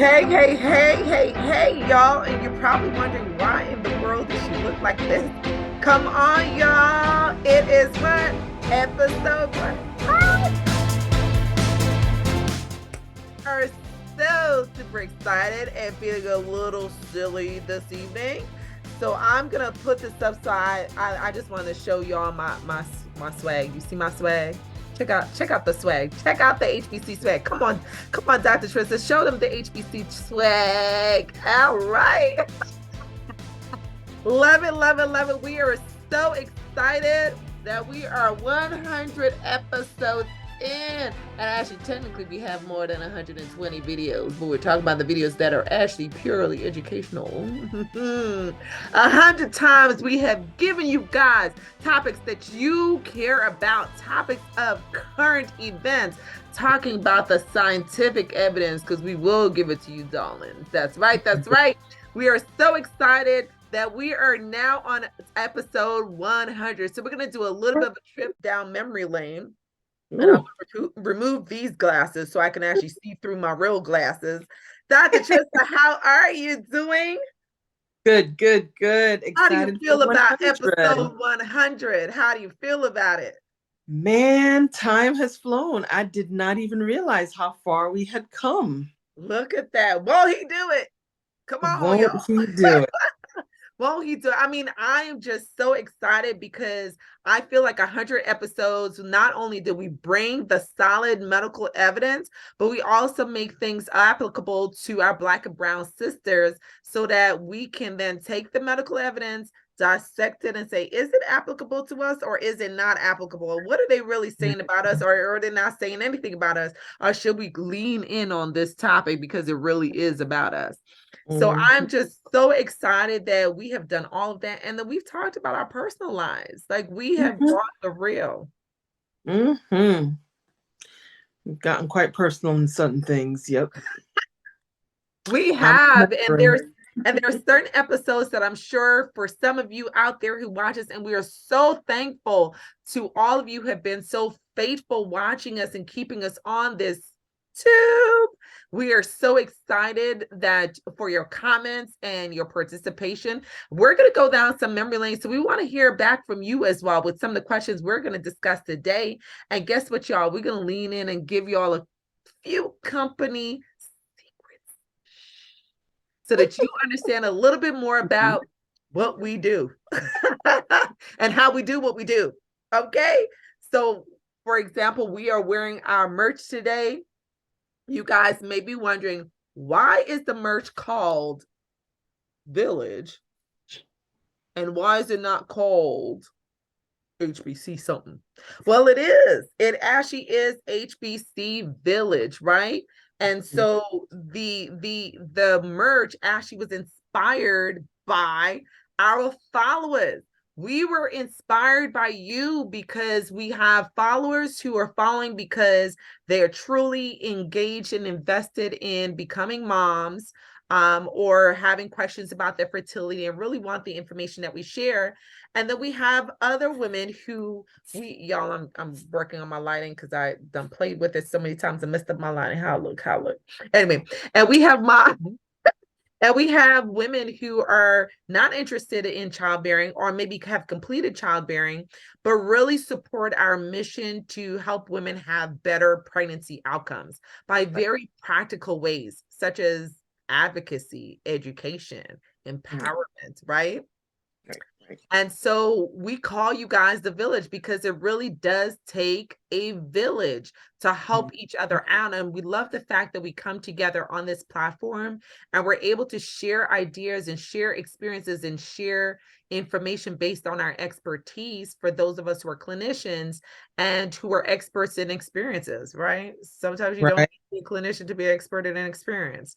Hey, y'all. And you're probably wondering why in the world does she look like this? Come on, y'all. It is what? Episode what? Are so super excited and feeling a little silly this evening. So I'm gonna put this aside. I just want to show y'all my swag. You see my swag? Check out the swag. Check out the HBC swag. Come on, Dr. Trista. Show them the HBC swag. All right. Love it, love it, love it. We are so excited that we are 100 episodes in. And actually, technically, we have more than 120 videos, but we're talking about the videos that are actually purely educational. 100 times we have given you guys topics that you care about, topics of current events, talking about the scientific evidence, because we will give it to you, darlings. That's right, that's right. We are so excited that we are now on episode 100. So we're going to do a little bit of a trip down memory lane. And I'm going to remove these glasses so I can actually see through my real glasses. Dr. Trista, how are you doing? Good. Excited. How do you feel about episode 100? How do you feel about it? Man, time has flown. I did not even realize how far we had come. Look at that. Won't he do it? Come on, Won't y'all. he do it? Won't he do it? I mean, I am just so excited because I feel like 100 episodes, not only do we bring the solid medical evidence, but we also make things applicable to our Black and Brown sisters so that we can then take the medical evidence, dissect it, and say, is it applicable to us or is it not applicable? What are they really saying about us, or are they not saying anything about us? Or should we lean in on this topic because it really is about us? So I'm just so excited that we have done all of that. And that we've talked about our personal lives. Like we have brought the real. We've gotten quite personal in certain things. Yep. We have, and there's certain episodes that I'm sure for some of you out there who watch us, and we are so thankful to all of you who have been so faithful watching us and keeping us on this tube. We are so excited that for your comments and your participation. We're going to go down some memory lanes. So we want to hear back from you as well with some of the questions we're going to discuss today. And guess what, y'all? We're going to lean in and give y'all a few company secrets so that you understand a little bit more about what we do and how we do what we do. Okay. So, for example, we are wearing our merch today. You guys may be wondering, why is the merch called Village? And why is it not called HBC something? Well, it is. It actually is HBC Village, right? And so the merch actually was inspired by our followers. We were inspired by you because we have followers who are following because they are truly engaged and invested in becoming moms, or having questions about their fertility and really want the information that we share. And then we have other women who y'all, I'm working on my lighting because I done played with it so many times. I messed up my lighting. How look. Anyway, and we have women who are not interested in childbearing or maybe have completed childbearing, but really support our mission to help women have better pregnancy outcomes by very practical ways, such as advocacy, education, empowerment, right? And so we call you guys the village because it really does take a village to help each other out. And we love the fact that we come together on this platform and we're able to share ideas and share experiences and share information based on our expertise for those of us who are clinicians and who are experts in experiences, right? Sometimes you don't need to be a clinician to be an expert in an experience.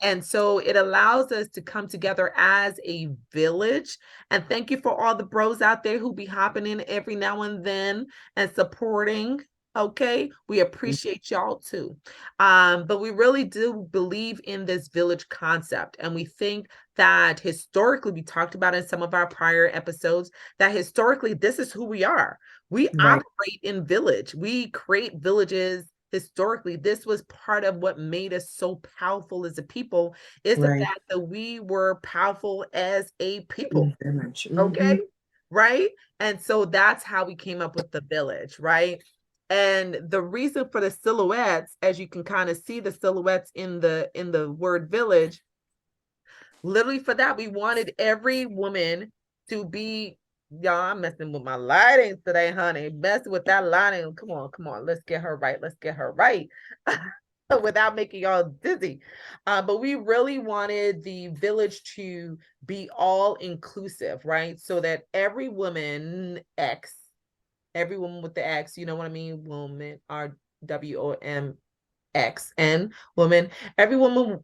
And so it allows us to come together as a village. And thank you for all the bros out there who be hopping in every now and then and supporting. Okay, we appreciate y'all too. But we really do believe in this village concept. And we think that historically, we talked about in some of our prior episodes, that historically, this is who we are. We operate in village. We create villages historically, this was part of what made us so powerful as a people, is the Right. fact that we were powerful as a people. Mm-hmm. Okay. Right. And so that's how we came up with the village. Right. And the reason for the silhouettes, as you can kind of see the silhouettes in the word village, literally for that, we wanted every woman to be, y'all, I'm messing with my lighting today, honey. Messing with that lighting. Come on, come on. Let's get her right. Let's get her right. Without making y'all dizzy. But we really wanted the village to be all inclusive, right? So that every woman, every woman with the X, you know what I mean? Woman, RWOMXN, woman, every woman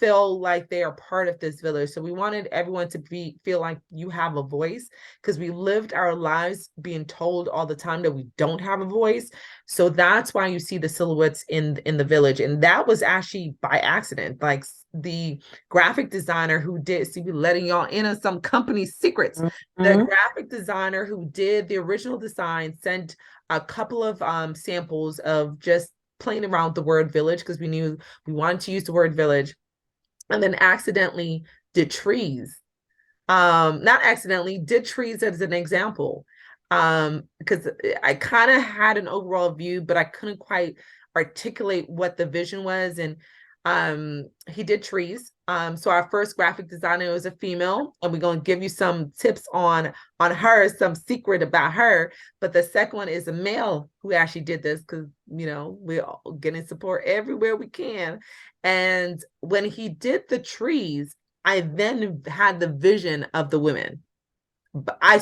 feel like they are part of this village. So we wanted everyone to feel like you have a voice, because we lived our lives being told all the time that we don't have a voice. So that's why you see the silhouettes in the village. And that was actually by accident. Like the graphic designer who did, see, we letting y'all in on some company secrets. The graphic designer who did the original design sent a couple of samples of just playing around with the word village, because we knew we wanted to use the word village, and then accidentally did trees. Not accidentally, did trees as an example. Because I kind of had an overall view, but I couldn't quite articulate what the vision was. And he did trees. So our first graphic designer was a female, and we're going to give you some tips on her, some secret about her. But the second one is a male who actually did this, because we're all getting support everywhere we can. And when he did the trees, I then had the vision of the women. But I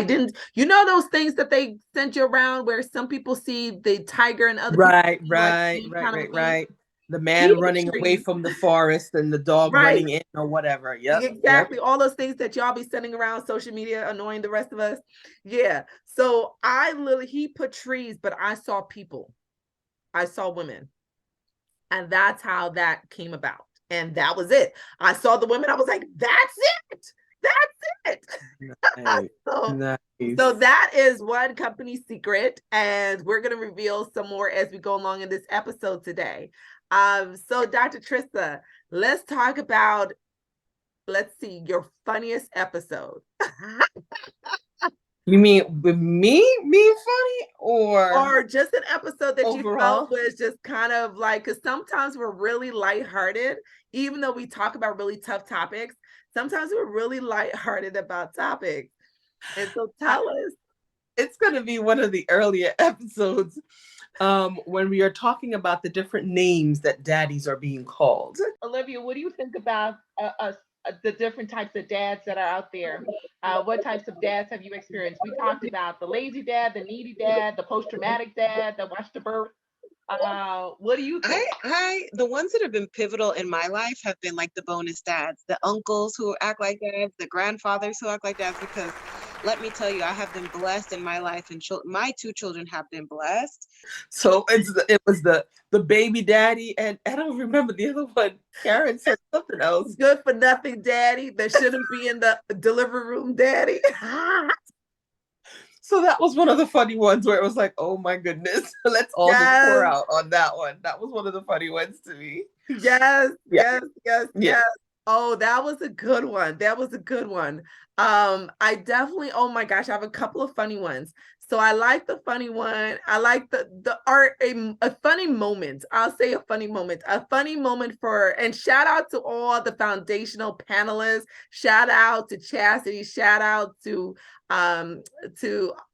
didn't, those things that they sent you around where some people see the tiger and other Right, people right, like right, kind of right, thing. right. The He man running away trees, from the forest and the dog right? running in or whatever. Yep. Exactly. All those things that y'all be sending around social media, annoying the rest of us. Yeah. So he put trees, but I saw people. I saw women. And that's how that came about. And that was it. I saw the women. I was like, that's it. That's it. Nice. so, Nice. so that is one company secret. And we're going to reveal some more as we go along in this episode today. So Dr. Trista, let's talk about, let's see, your funniest episode. You mean with me being funny, or just an episode that overall? You felt was just kind of like, because sometimes we're really lighthearted, even though we talk about really tough topics. Sometimes we're really lighthearted about topics. And so tell us. It's going to be one of the earlier episodes when we are talking about the different names that daddies are being called. Olivia, what do you think about the different types of dads that are out there? What types of dads have you experienced? We talked about the lazy dad, the needy dad, the post-traumatic dad that watched the birth. What do you think? The ones that have been pivotal in my life have been like the bonus dads, the uncles who act like dads, the grandfathers who act like dads, because let me tell you, I have been blessed in my life, and my two children have been blessed. So it was the baby daddy, and I don't remember the other one. Karen said something else. Good for nothing daddy that shouldn't be in the delivery room daddy. So that was one of the funny ones where it was like, oh my goodness, let's all just pour out on that one. That was one of the funny ones to me. Yes. Oh, that was a good one. I definitely, oh my gosh, I have a couple of funny ones. So I like the funny one. I like the art, a funny moment. I'll say a funny moment for, and shout out to all the foundational panelists. Shout out to Chastity. Shout out to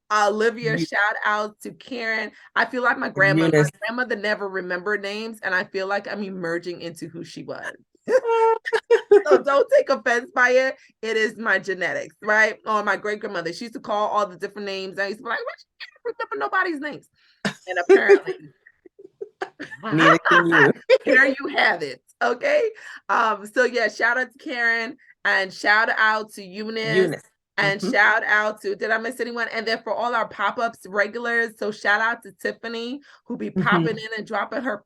Olivia. Shout out to Karen. I feel like my grandmother never remembered names, and I feel like I'm emerging into who she was. So don't take offense by it. It is my genetics, right? Or my great grandmother. She used to call all the different names. I used to be like, well, she can't remember nobody's names. And apparently, neither can you. Here you have it. Okay. So yeah, shout out to Karen, and shout out to Eunice. And shout out to, did I miss anyone? And then for all our pop-ups regulars, so shout out to Tiffany, who be popping in and dropping her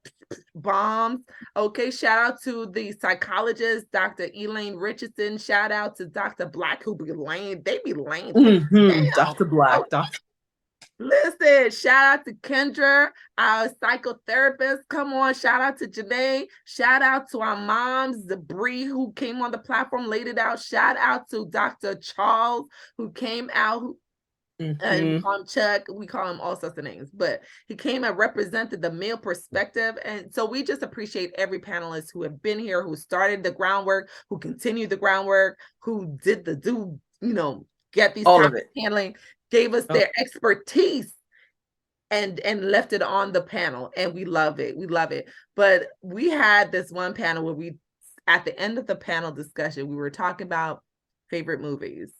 bombs. Okay, shout out to the psychologist, Dr. Elaine Richardson. Shout out to Dr. Black, who be laying, they be laying. Dr. Black. Okay. Listen, shout out to Kendra, our psychotherapist. Come on, shout out to Janae. Shout out to our moms, Bree, who came on the platform, laid it out. Shout out to Dr. Charles, who came out, and we call him Chuck. We call him all sorts of names, but he came and represented the male perspective. And so we just appreciate every panelist who have been here, who started the groundwork, who continued the groundwork, who did get these all of it handling, gave us their expertise and left it on the panel. And we love it. We love it. But we had this one panel where at the end of the panel discussion, we were talking about favorite movies.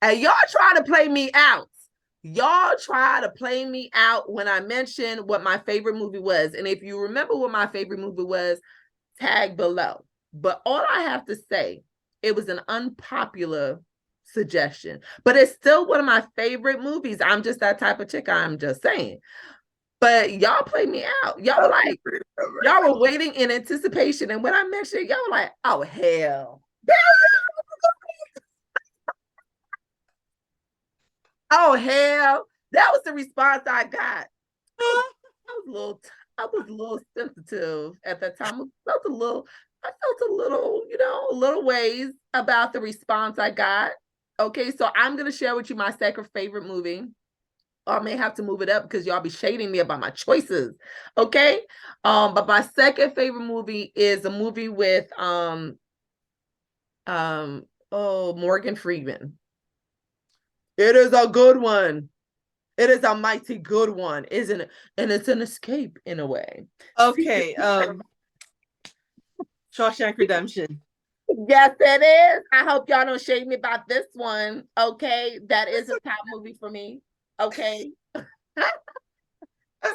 And y'all try to play me out. Y'all try to play me out when I mentioned what my favorite movie was. And if you remember what my favorite movie was, tag below. But all I have to say, it was an unpopular suggestion, but it's still one of my favorite movies. I'm just that type of chick. I'm just saying. But y'all played me out. Y'all were waiting in anticipation. And when I mentioned it, y'all were like, oh, hell. Oh, hell. That was the response I got. I was a little sensitive at that time. I felt a little, a little ways about the response I got. Okay, so I'm going to share with you my second favorite movie. Or I may have to move it up because y'all be shading me about my choices. Okay? But my second favorite movie is a movie with Morgan Freeman. It is a good one. It is a mighty good one, isn't it? And it's an escape in a way. Okay. Shawshank Redemption. Yes, it is. I hope y'all don't shade me about this one. Okay. That is a top movie for me. Okay.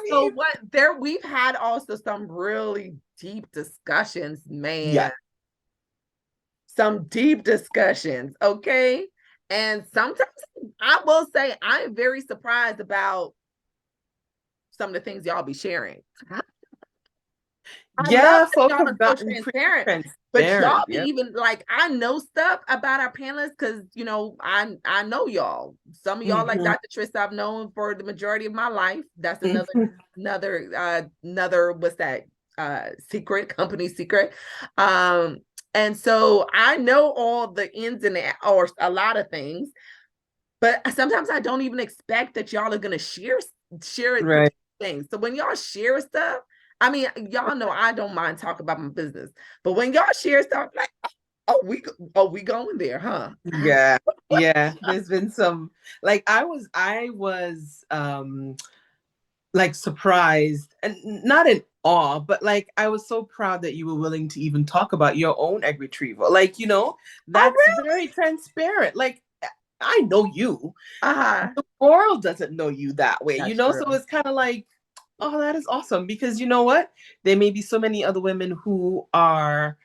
So we've had also some really deep discussions, man. Yeah. Some deep discussions. Okay. And sometimes I will say I'm very surprised about some of the things y'all be sharing. Folks have gotten transparent. But y'all be even like, I know stuff about our panelists because I know y'all. Some of y'all, like Dr. Trista, I've known for the majority of my life. That's another what's that? Company secret. And so I know all the ins and outs, or a lot of things, but sometimes I don't even expect that y'all are gonna share things. So when y'all share stuff, I mean, y'all know I don't mind talking about my business, but when y'all share stuff, like, we going there, huh? Yeah. There's been some, like, I was like surprised and not in awe, but like I was so proud that you were willing to even talk about your own egg retrieval. Like, that's very transparent. Like, I know you. The world doesn't know you that way, That's true. True. So it's kind of like, oh, that is awesome. Because you know what? There may be so many other women who are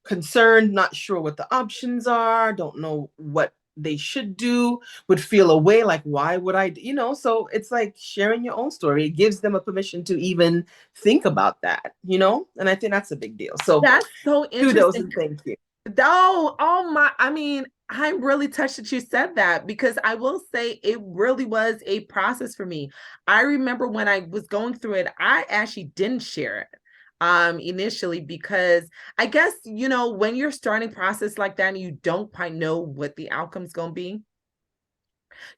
concerned, not sure what the options are, don't know what they should do, would feel away, like, why would I, so it's like sharing your own story. It gives them a permission to even think about that, and I think that's a big deal. So that's so interesting. Kudos and thank you. I mean, I'm really touched that you said that, because I will say it really was a process for me. I remember when I was going through it, I actually didn't share it initially, because I guess, when you're starting a process like that and you don't quite know what the outcome's going to be,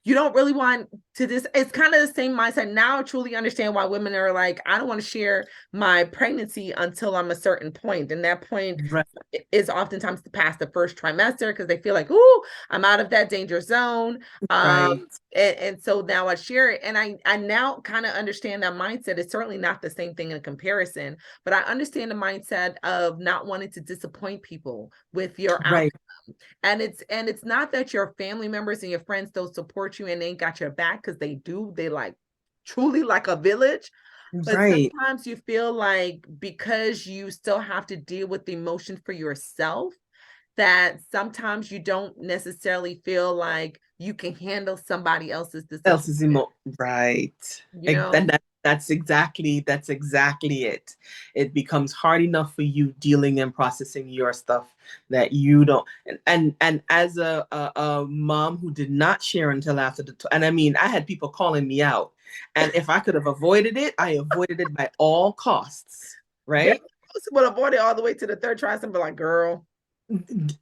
you don't really want to it's kind of the same mindset. Now I truly understand why women are like, I don't want to share my pregnancy until I'm a certain point. And that point is oftentimes past the first trimester, because they feel like, ooh, I'm out of that danger zone. And so now I share it. And I now kind of understand that mindset. It's certainly not the same thing in comparison, but I understand the mindset of not wanting to disappoint people with your outcome. And it's not that your family members and your friends don't support you and they ain't got your back, because they do. They like truly like a village. But sometimes you feel like, because you still have to deal with the emotion for yourself, that sometimes you don't necessarily feel like you can handle somebody else's emotion. Right. And That's exactly it. It becomes hard enough for you dealing and processing your stuff that you don't. And as a mom who did not share until after and I mean, I had people calling me out, and if I could have avoided it, I avoided it by all costs, right? Would avoid it all the way to the third trimester and be like, girl.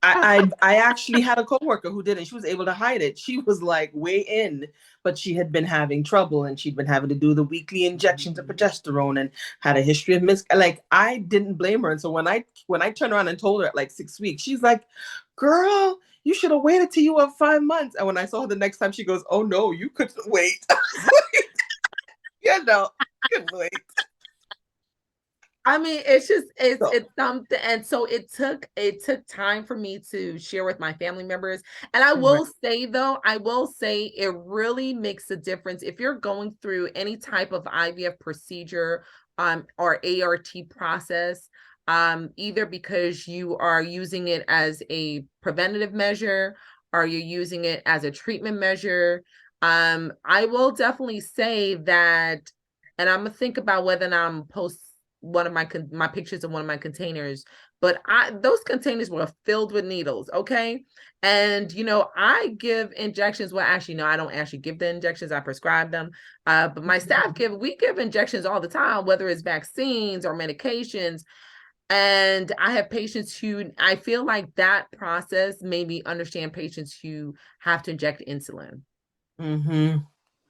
I actually had a coworker who did it. She was able to hide it. She was like way in, but she had been having trouble, and she'd been having to do the weekly injections of progesterone and had a history of like, I didn't blame her. And so when I turned around and told her at like 6 weeks, she's like, girl, you should have waited till you were 5 months. And when I saw her the next time, she goes, oh no, you couldn't wait. Couldn't wait. I mean, it's something, and so it took time for me to share with my family members. And I will say, though, it really makes a difference if you're going through any type of IVF procedure or ART process, either because you are using it as a preventative measure or you're using it as a treatment measure. I will definitely say that, and I'm gonna think about whether or not I'm post one of my pictures of one of my containers, but those containers were filled with needles. Okay. And, I give injections. Well, actually, no, I don't actually give the injections. I prescribe them. But my staff we give injections all the time, whether it's vaccines or medications. And I have patients who, I feel like that process made me understand patients who have to inject insulin. Mm-hmm.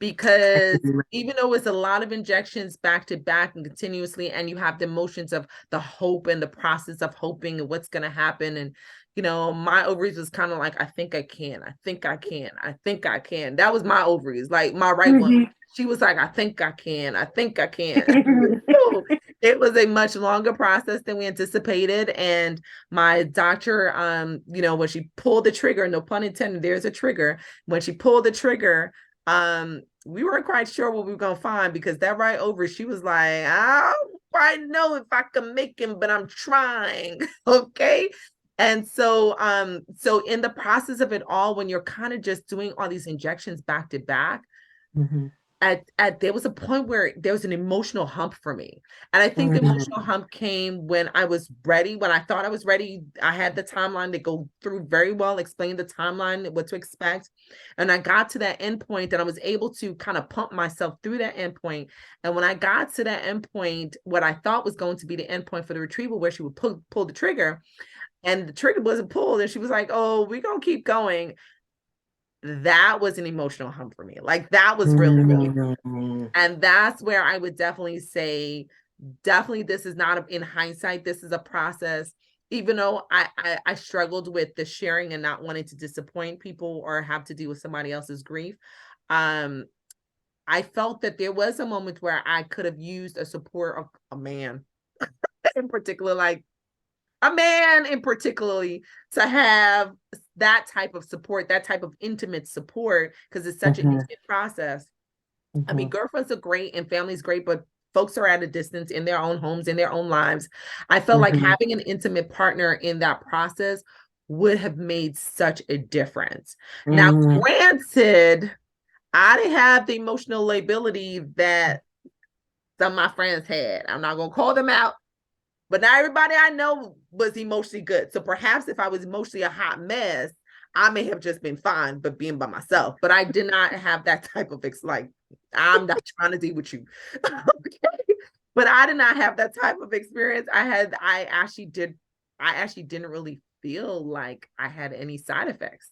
Because even though it's a lot of injections back to back and continuously, and you have the emotions of the hope and the process of hoping and what's going to happen. And, my ovaries was kind of like, I think I can. That was my ovaries, like my right one. She was like, I think I can. So it was a much longer process than we anticipated. And my doctor, when she pulled the trigger, no pun intended, there's a trigger. When she pulled the trigger, we weren't quite sure what we were gonna find, because that right over, she was like, I don't quite know if I can make him, but I'm trying. Okay. And so in the process of it all, when you're kind of just doing all these injections back to back, there was a point where there was an emotional hump for me. And I think the emotional hump came when I was ready, when I thought I was ready. I had the timeline to go through very well, explain the timeline, what to expect. And I got to that end point, and I was able to kind of pump myself through that end point. And when I got to that end point, what I thought was going to be the end point for the retrieval, where she would pull the trigger, and the trigger wasn't pulled, and she was like, oh, we're going to keep going. That was an emotional hump for me. Like, that was really, really, and that's where I would definitely say, this is not in hindsight, this is a process. Even though I struggled with the sharing and not wanting to disappoint people or have to deal with somebody else's grief. I felt that there was a moment where I could have used a support of a man in particular, like a man in particularly, to have that type of support, that type of intimate support, because it's such an intimate process. I mean, girlfriends are great and family's great, but folks are at a distance in their own homes, in their own lives. I felt like having an intimate partner in that process would have made such a difference. Now, granted, I didn't have the emotional lability that some of my friends had. I'm not going to call them out, but not everybody I know was emotionally good. So perhaps if I was emotionally a hot mess, I may have just been fine, but being by myself. But I did not have that type of I'm not trying to deal with you. Okay? But I did not have that type of experience. I actually didn't really feel like I had any side effects.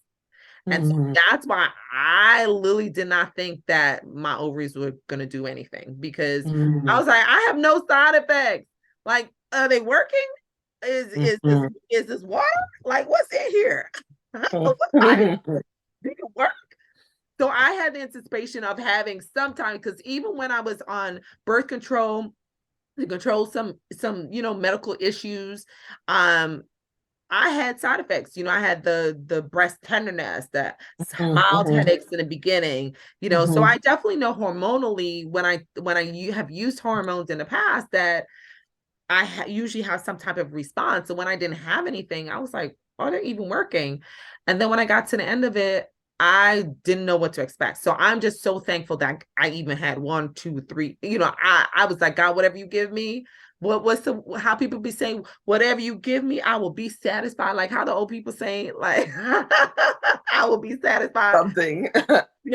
And so that's why I literally did not think that my ovaries were going to do anything, because I was like, I have no side effects. Like, are they working? Is this water? Like, what's in here? Do it work? So I had the anticipation of having some time, because even when I was on birth control to control some medical issues, I had side effects. I had the breast tenderness, the mild headaches in the beginning, so I definitely know hormonally, when I have used hormones in the past, that I usually have some type of response. So when I didn't have anything, I was like, are they even working? And then when I got to the end of it, I didn't know what to expect. So I'm just so thankful that I even had 1, 2, 3. I was like, God, whatever you give me, how people be saying, whatever you give me, I will be satisfied. Like how the old people saying, like, I will be satisfied. Something.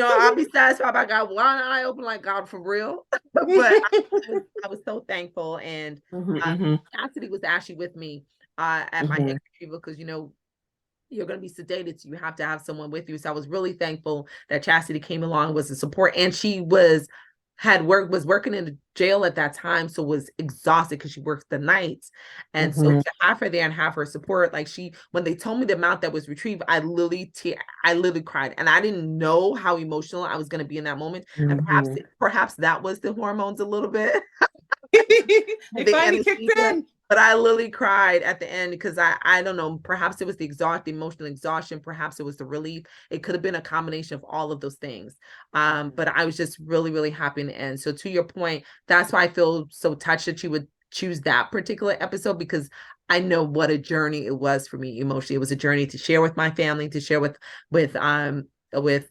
I'll be satisfied by God. One eye open, like God for real. But I was so thankful. And Cassidy was actually with me at my head retrieval because you're going to be sedated, so you have to have someone with you. So I was really thankful that Chastity came along, was a support, and she was working in the jail at that time, so was exhausted because she works the nights. And so to have her there and have her support, like when they told me the amount that was retrieved, I literally cried, and I didn't know how emotional I was going to be in that moment. And perhaps that was the hormones a little bit. They finally kicked in. But I literally cried at the end because I don't know, perhaps it was the emotional exhaustion, perhaps it was the relief. It could have been a combination of all of those things. But I was just really, really happy in the end. So to your point, that's why I feel so touched that you would choose that particular episode, because I know what a journey it was for me emotionally. It was a journey to share with my family, to share with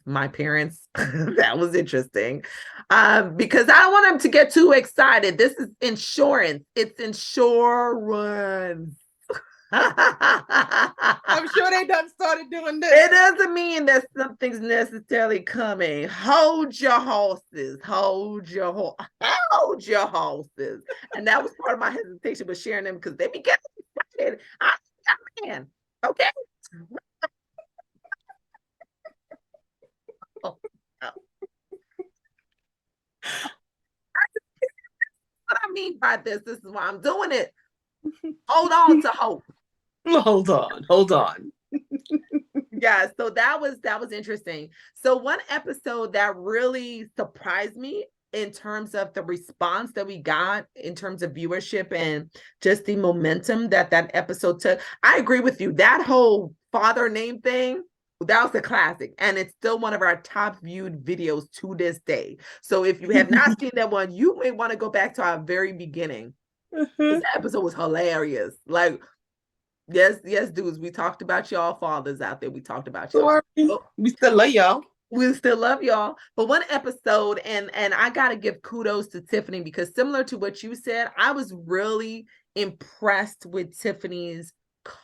my parents. That was interesting. Because I don't want them to get too excited. This is insurance. It's insurance. I'm sure they done started doing this. It doesn't mean that something's necessarily coming. Hold your horses. Hold your horses. And that was part of my hesitation with sharing them, because they be getting excited. I can. Okay. What I mean by this is why I'm doing it. Hold on to hope. Hold on. Yeah, so that was interesting. So one episode that really surprised me in terms of the response that we got in terms of viewership and just the momentum that episode took. I agree with you. That whole father name thing, that was a classic, and it's still one of our top viewed videos to this day. So if you have not seen that one, you may want to go back to our very beginning. This episode was hilarious. Like, yes, dudes, we talked about y'all fathers out there. We talked about y'all. We still love y'all. We still love y'all. But one episode, and I gotta give kudos to Tiffany, because similar to what you said, I was really impressed with Tiffany's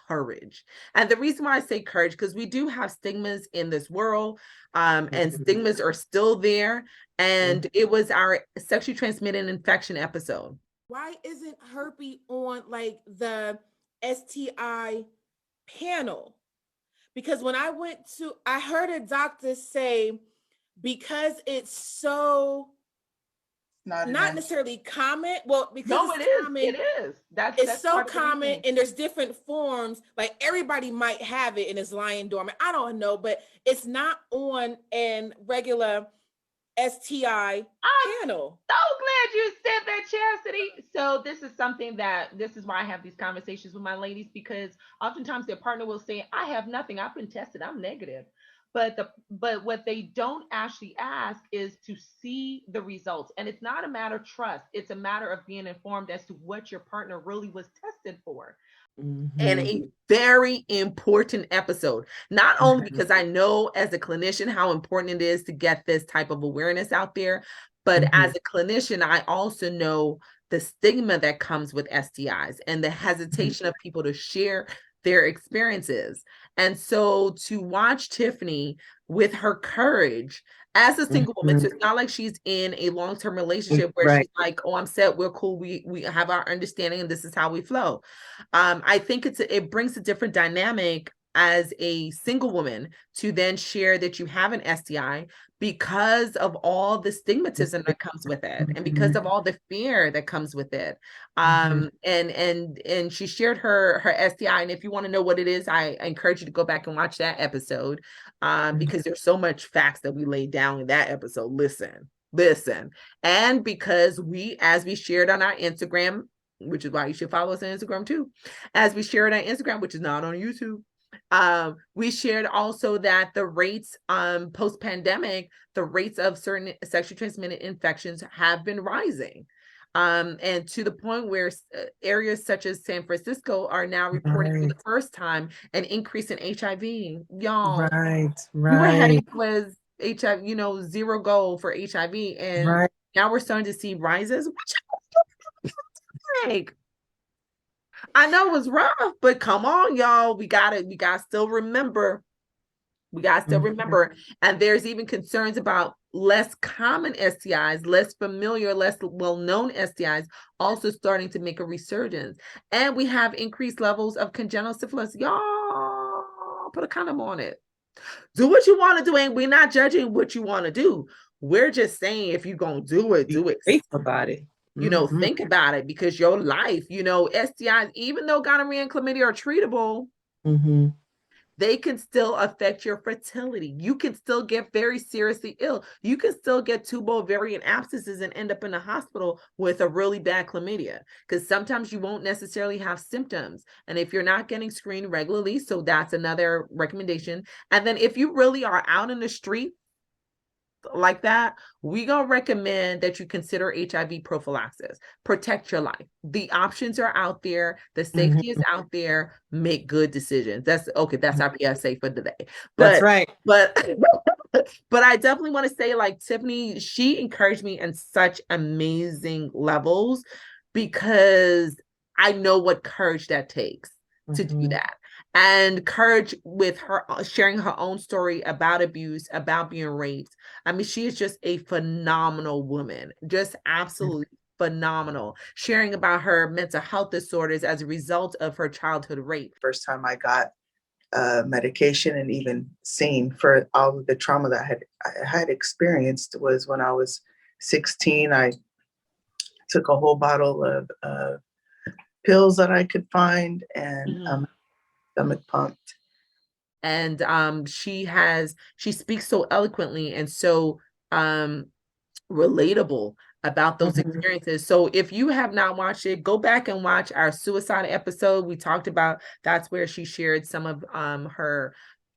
courage. And the reason why I say courage, because we do have stigmas in this world, and stigmas are still there. And it was our sexually transmitted infection episode. Why isn't herpes on like the STI panel? Because when I heard a doctor say, because it's so not necessarily common. Well, because no, it is. That's so common, and there's different forms. Like everybody might have it and it's lying dormant. I don't know, but it's not on an regular STI panel. So glad you said that, Chastity. So this is why I have these conversations with my ladies, because oftentimes their partner will say, I have nothing, I've been tested, I'm negative. But what they don't actually ask is to see the results. And it's not a matter of trust. It's a matter of being informed as to what your partner really was tested for. And a very important episode, not only because I know as a clinician how important it is to get this type of awareness out there, but as a clinician, I also know the stigma that comes with STIs and the hesitation of people to share their experiences. And so to watch Tiffany with her courage as a single woman, so it's not like she's in a long-term relationship where she's like, oh, I'm set, we're cool, we have our understanding, and this is how we flow. I think it brings a different dynamic as a single woman to then share that you have an STI, because of all the stigmatism that comes with it, and because of all the fear that comes with it. And she shared her STI, and if you want to know what it is, I encourage you to go back and watch that episode, because there's so much facts that we laid down in that episode. Listen, and because as we shared on our Instagram, which is why you should follow us on Instagram too, as we shared on Instagram, which is not on YouTube. We shared also that the rates post-pandemic, the rates of certain sexually transmitted infections have been rising. And to the point where areas such as San Francisco are now reporting for the first time an increase in HIV. Y'all, Right, we were heading right, towards HIV, zero goal for HIV, and right. now we're starting to see rises. Like, I know it was rough, but come on, y'all. We gotta still remember. We gotta still remember. And there's even concerns about less common STIs, less familiar, less well-known STIs also starting to make a resurgence. And we have increased levels of congenital syphilis. Y'all put a condom on it. Do what you want to do, and we're not judging what you want to do. We're just saying if you're gonna do it, do it. Think about it. Think about it, because your life, STIs, even though gonorrhea and chlamydia are treatable, they can still affect your fertility. You can still get very seriously ill. You can still get tubal ovarian abscesses and end up in the hospital with a really bad chlamydia, because sometimes you won't necessarily have symptoms. And if you're not getting screened regularly, so that's another recommendation. And then if you really are out in the street like that, we gonna recommend that you consider HIV prophylaxis. Protect your life. The options are out there. The safety is out there. Make good decisions. That's our PSA for today. That's right. But but I definitely want to say, like, Tiffany, she encouraged me in such amazing levels, because I know what courage that takes to do that. And courage with her sharing her own story about abuse, about being raped. I mean, she is just a phenomenal woman, just absolutely phenomenal, sharing about her mental health disorders as a result of her childhood rape. First time I got medication and even seen for all of the trauma that I had experienced was when I was 16. I took a whole bottle of pills that I could find, and stomach pumped. And she speaks so eloquently and so relatable about those experiences. So if you have not watched it, go back and watch our suicide episode. We talked about, that's where she shared some of her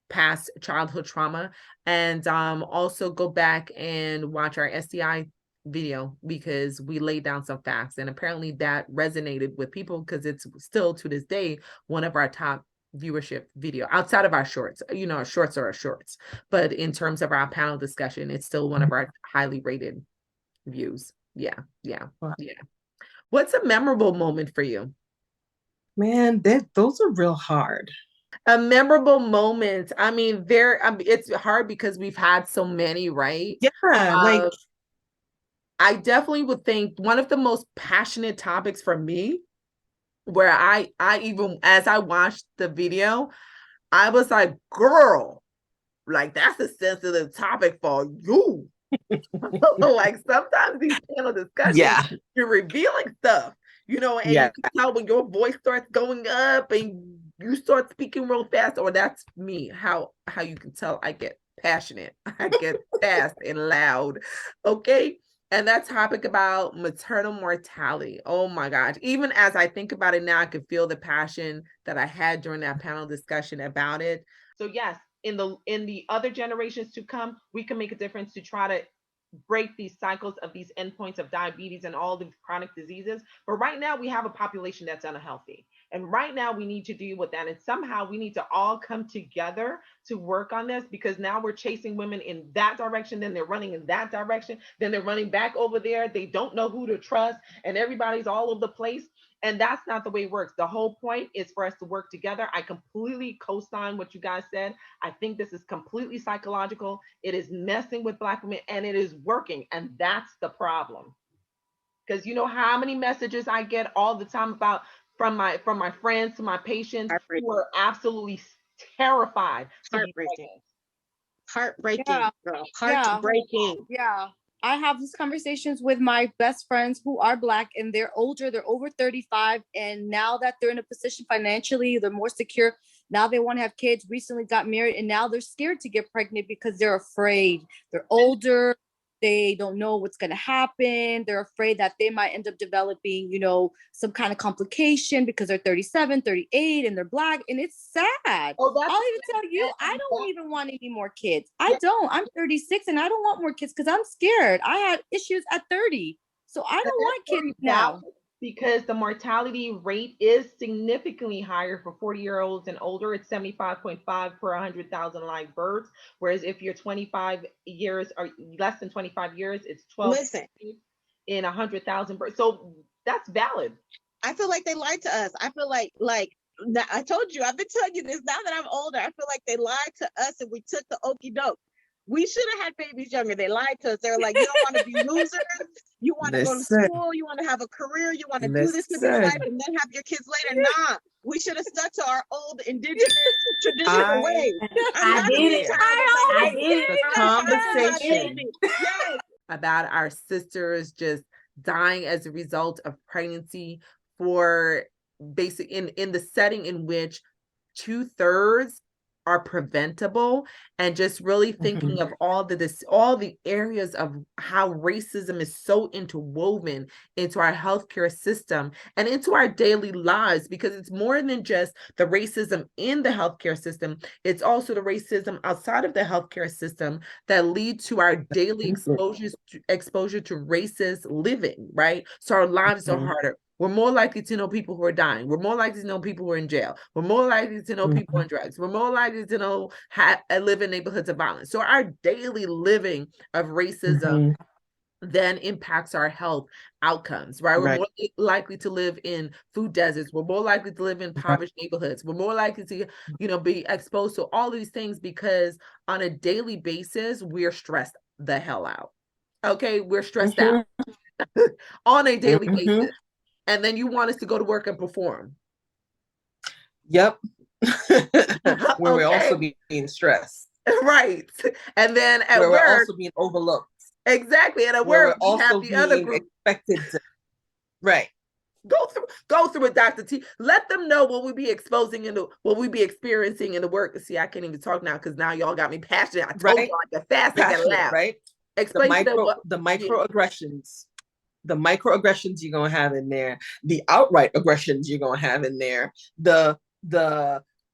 past childhood trauma. And also go back and watch our STI video, because we laid down some facts, and apparently that resonated with people, because it's still to this day one of our top viewership video outside of our shorts. Our shorts are our shorts, but in terms of our panel discussion, it's still one of our highly rated views. Yeah. What's a memorable moment for you? Man, those are real hard. A memorable moment. I mean, it's hard because we've had so many, right? Yeah, I definitely would think one of the most passionate topics for me, where I even, as I watched the video, I was like, girl, like, that's a sensitive topic for you. Like, sometimes these panel discussions, you're revealing stuff, and you can tell when your voice starts going up and you start speaking real fast, or that's me, how you can tell I get passionate. I get fast and loud. Okay. And that topic about maternal mortality. Oh my gosh. Even as I think about it now, I can feel the passion that I had during that panel discussion about it. So yes, in the other generations to come, we can make a difference to try to break these cycles of these endpoints of diabetes and all the chronic diseases. But right now we have a population that's unhealthy. And right now we need to deal with that. And somehow we need to all come together to work on this, because now we're chasing women in that direction. Then they're running in that direction. Then they're running back over there. They don't know who to trust, and everybody's all over the place. And that's not the way it works. The whole point is for us to work together. I completely co-sign what you guys said. I think this is completely psychological. It is messing with Black women, and it is working. And that's the problem. Because you know how many messages I get all the time about from my friends to my patients who are absolutely terrified. Heartbreaking, Yeah. girl. Heartbreaking. Yeah. I have these conversations with my best friends who are Black, and they're older, they're over 35. And now that they're in a position financially, they're more secure. Now they want to have kids, recently got married, and now they're scared to get pregnant because they're afraid. They're older. They don't know what's going to happen. They're afraid that they might end up developing, some kind of complication because they're 37, 38, and they're Black. And it's sad. I'll even tell you, I don't even want any more kids. I don't. I'm 36 and I don't want more kids because I'm scared. I had issues at 30. So I don't But want that's kids very now. valid, because the mortality rate is significantly higher for 40-year-olds and older. It's 75.5 per 100,000 live births. Whereas if you're 25 years or less than 25 years, it's 12 Listen, in 100,000 births. So that's valid. I feel like they lied to us. I feel like I told you, I've been telling you this now that I'm older. I feel like they lied to us and we took the okey doke. We should have had babies younger. They lied to us. They were like, you don't want to be losers. You want to go to Listen. school. You want to have a career. You want to do this with your Listen. life and then have your kids later. Nah, we should have stuck to our old indigenous traditional ways. I'm I not did gonna be it. tired I of did it. The conversation. Yes. About our sisters just dying as a result of pregnancy for basic in the setting in which 2/3 are preventable, and just really thinking of all the areas of how racism is so interwoven into our healthcare system and into our daily lives, because it's more than just the racism in the healthcare system, it's also the racism outside of the healthcare system that lead to our daily exposure to racist living, right? So our lives are harder. We're more likely to know people who are dying. We're more likely to know people who are in jail. We're more likely to know people on drugs. We're more likely to know live in neighborhoods of violence. So our daily living of racism then impacts our health outcomes, right? We're more likely to live in food deserts. We're more likely to live in impoverished neighborhoods. We're more likely to, be exposed to all these things because on a daily basis, we're stressed the hell out. Okay, we're stressed out on a daily basis. And then you want us to go to work and perform. Yep. Where we're also being stressed. Right. And then at where work, we're also being overlooked. Exactly. And at where work, we're we have also the being other group. expected to. Right. Go through it, Dr. T. Let them know what we be experiencing in the work. See, I can't even talk now because now y'all got me passionate. I told y'all I get fast, I get loud. Right. Explain the microaggressions. The microaggressions you're gonna have in there, the outright aggressions you're gonna have in there, the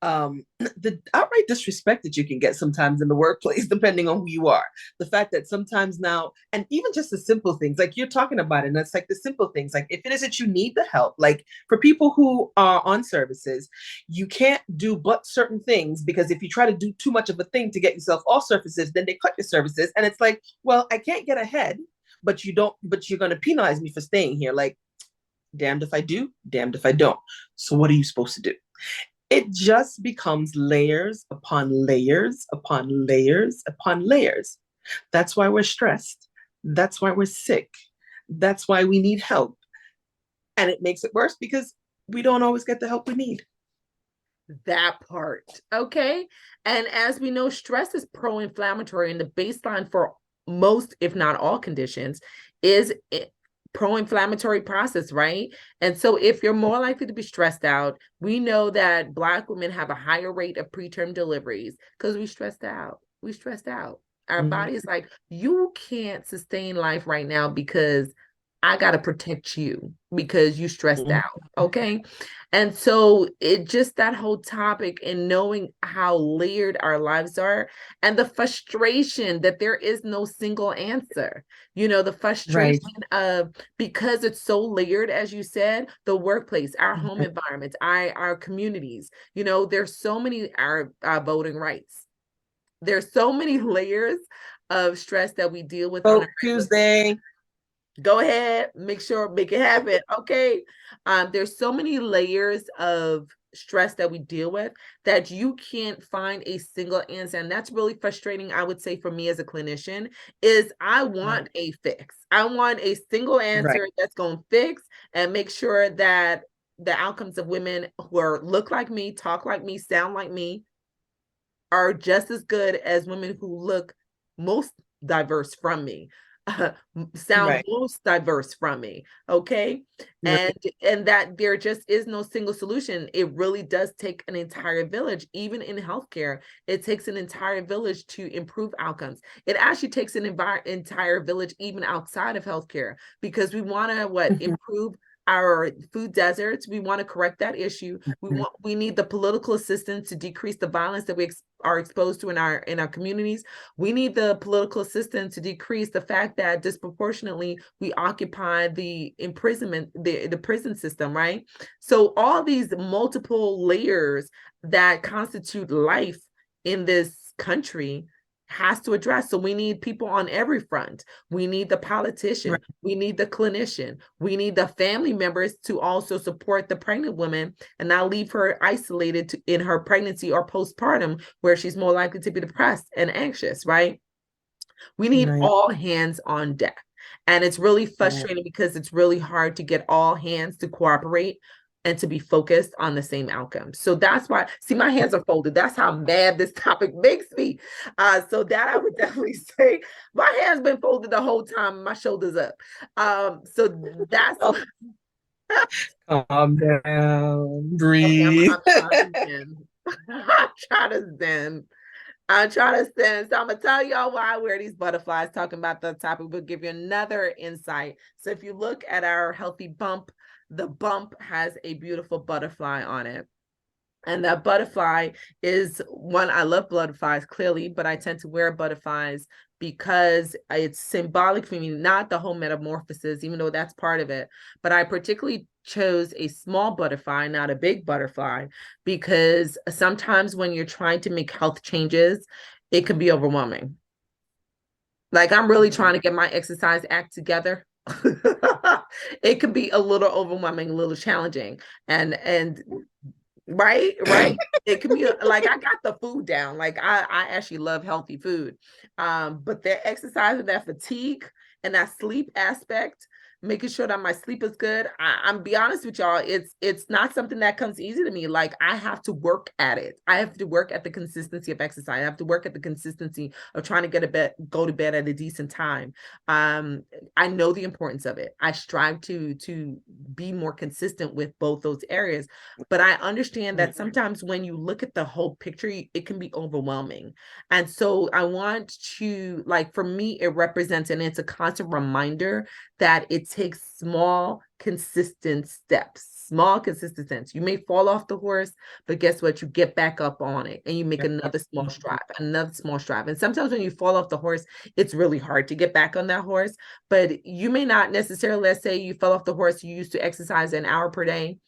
outright disrespect that you can get sometimes in the workplace, depending on who you are. The fact that sometimes now, and even just the simple things, like you're talking about it, and it's like the simple things, like if it is that you need the help, like for people who are on services, you can't do but certain things, because if you try to do too much of a thing to get yourself off services, then they cut your services, and it's like, well, I can't get ahead, but you're going to penalize me for staying here. Like, damned if I do, damned if I don't. So what are you supposed to do? It just becomes layers upon layers upon layers upon layers. That's why we're stressed. That's why we're sick. That's why we need help. And it makes it worse because we don't always get the help we need. That part. Okay. And as we know, stress is pro-inflammatory, and the baseline for most, if not all conditions, is pro-inflammatory process, right? And so if you're more likely to be stressed out, we know that Black women have a higher rate of preterm deliveries because we stressed out. Our body is like, you can't sustain life right now because I got to protect you because you stressed out. Okay. And so it just that whole topic and knowing how layered our lives are and the frustration that there is no single answer, the frustration of, because it's so layered, as you said, the workplace, our home environments, our communities, there's so many, our voting rights. There's so many layers of stress that we deal with on a Tuesday. Go ahead, make it happen. Okay. There's so many layers of stress that we deal with that you can't find a single answer. And that's really frustrating, I would say, for me as a clinician, is I want a fix. I want a single answer that's going to fix and make sure that the outcomes of women who look like me, talk like me, sound like me are just as good as women who look most diverse from me. Sound most diverse from me. Okay. And that there just is no single solution. It really does take an entire village. Even in healthcare, it takes an entire village to improve outcomes. It actually takes an entire village even outside of healthcare, because we want to improve our food deserts. We want to correct that issue. We need the political assistance to decrease the violence that we are exposed to in our communities. We need the political assistance to decrease the fact that disproportionately we occupy the imprisonment, the prison system, right? So all these multiple layers that constitute life in this country has to address. So we need people on every front. We need the politician, we need the clinician, we need the family members to also support the pregnant woman and not leave her isolated in her pregnancy or postpartum, where she's more likely to be depressed and anxious, right? We need all hands on deck. And it's really frustrating because it's really hard to get all hands to cooperate and to be focused on the same outcome. So that's why, see, my hands are folded. That's how mad this topic makes me. So that I would definitely say, my hands been folded the whole time, my shoulders up. So that's calm down, breathe. Okay, I'm trying to zen. I'm trying to zen. So I'm gonna tell y'all why I wear these butterflies. Talking about the topic, we'll give you another insight. So if you look at our healthy bump, the bump has a beautiful butterfly on it. And that butterfly is one, I love butterflies clearly, but I tend to wear butterflies because it's symbolic for me, not the whole metamorphosis, even though that's part of it. But I particularly chose a small butterfly, not a big butterfly, because sometimes when you're trying to make health changes, it can be overwhelming. Like I'm really trying to get my exercise act together. It can be a little overwhelming, a little challenging. And right it can be like I got the food down, like I actually love healthy food, but that exercise and that fatigue and that sleep aspect, making sure that my sleep is good, I'm be honest with y'all, it's not something that comes easy to me. Like I have to work at it. I have to work at the consistency of exercise. I have to work at the consistency of trying to go to bed at a decent time. I know the importance of it. I strive to be more consistent with both those areas, but I understand that sometimes when you look at the whole picture, it can be overwhelming. And so I want to, like, for me, it represents, and it's a constant reminder that it takes small, consistent steps, small, consistent steps. You may fall off the horse, but guess what? You get back up on it and you make another small stride, another small stride. And sometimes when you fall off the horse, it's really hard to get back on that horse, but you may not necessarily, let's say you fell off the horse, you used to exercise an hour per day.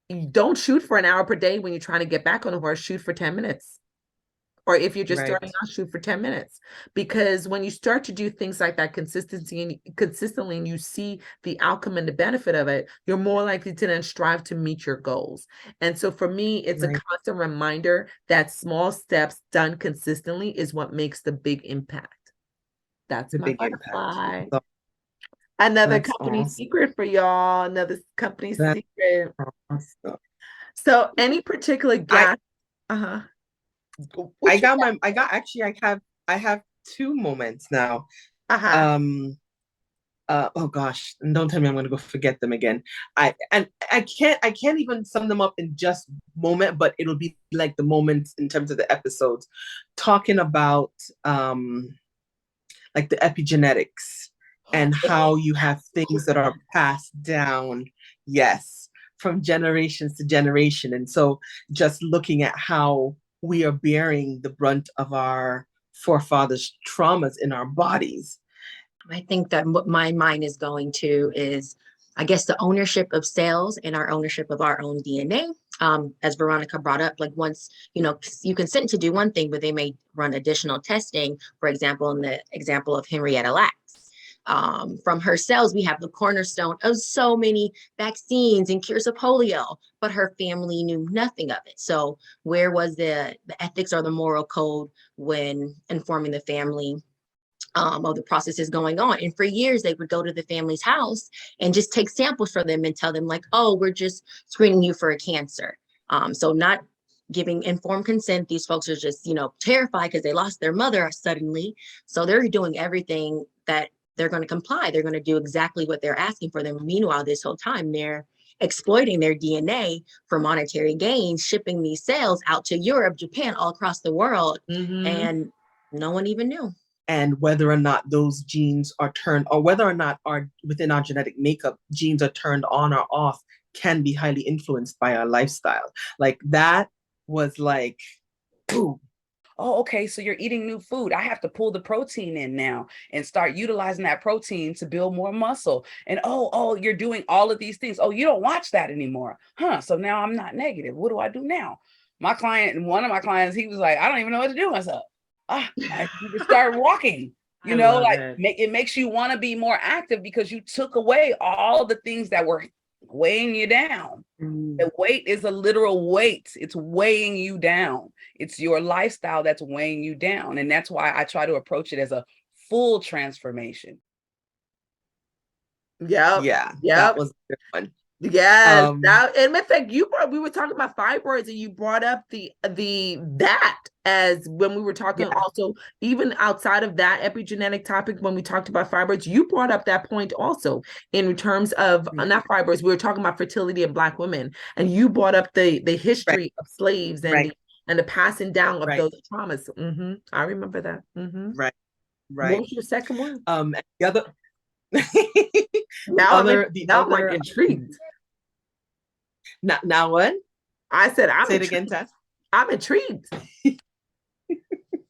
You don't shoot for an hour per day when you're trying to get back on the horse, shoot for 10 minutes. Or if you're just starting out, shoot for 10 minutes. Because when you start to do things like that consistently, and you see the outcome and the benefit of it, you're more likely to then strive to meet your goals. And so for me, it's a constant reminder that small steps done consistently is what makes the big impact. That's my butterfly. Another company secret for y'all. Another company secret. Awesome. So any particular guest? I have two moments now. Oh gosh, and don't tell me I'm gonna go forget them again. I can't even sum them up in just moment, but it'll be like the moments in terms of the episodes, talking about like the epigenetics and how you have things that are passed down, from generations to generation. And so just looking at how we are bearing the brunt of our forefathers' traumas in our bodies. I think that what my mind is going to is, I guess, the ownership of cells and our ownership of our own DNA. As Veronica brought up, like once, you consent to do one thing, but they may run additional testing. For example, in the example of Henrietta Lacks. From her cells, we have the cornerstone of so many vaccines and cures of polio, but her family knew nothing of it. So where was the ethics or the moral code when informing the family of the processes going on? And for years, they would go to the family's house and just take samples for them and tell them like, oh, we're just screening you for a cancer. So not giving informed consent. These folks are just, terrified because they lost their mother suddenly. So they're doing everything that they're going to comply. They're going to do exactly what they're asking for them. Meanwhile, this whole time, they're exploiting their DNA for monetary gains, shipping these cells out to Europe, Japan, all across the world. And no one even knew. and whether or not those genes are turned, or whether or not within our genetic makeup, genes are turned on or off, can be highly influenced by our lifestyle. Like that was like, ooh. Oh, okay. So you're eating new food. I have to pull the protein in now and start utilizing that protein to build more muscle. And oh, you're doing all of these things. Oh, you don't watch that anymore. Huh. So now I'm not negative. What do I do now? My client, one of my clients, he was like, I don't even know what to do myself. I need to start walking. You know, like it makes you want to be more active because you took away all the things that were weighing you down. The weight is a literal weight. It's weighing you down. It's your lifestyle that's weighing you down. And that's why I try to approach it as a full transformation. Yeah. That was a good one. Yes. And in fact, we were talking about fibroids, and you brought up that as when we were talking also, even outside of that epigenetic topic, when we talked about fibroids, you brought up that point also in terms of not fibroids. We were talking about fertility in Black women, and you brought up the history of slaves and the passing down of those traumas. I remember that. Right. What was your second one? And the other now I'm like intrigued. Now what? I said I'm Say it again, Tess. I'm intrigued.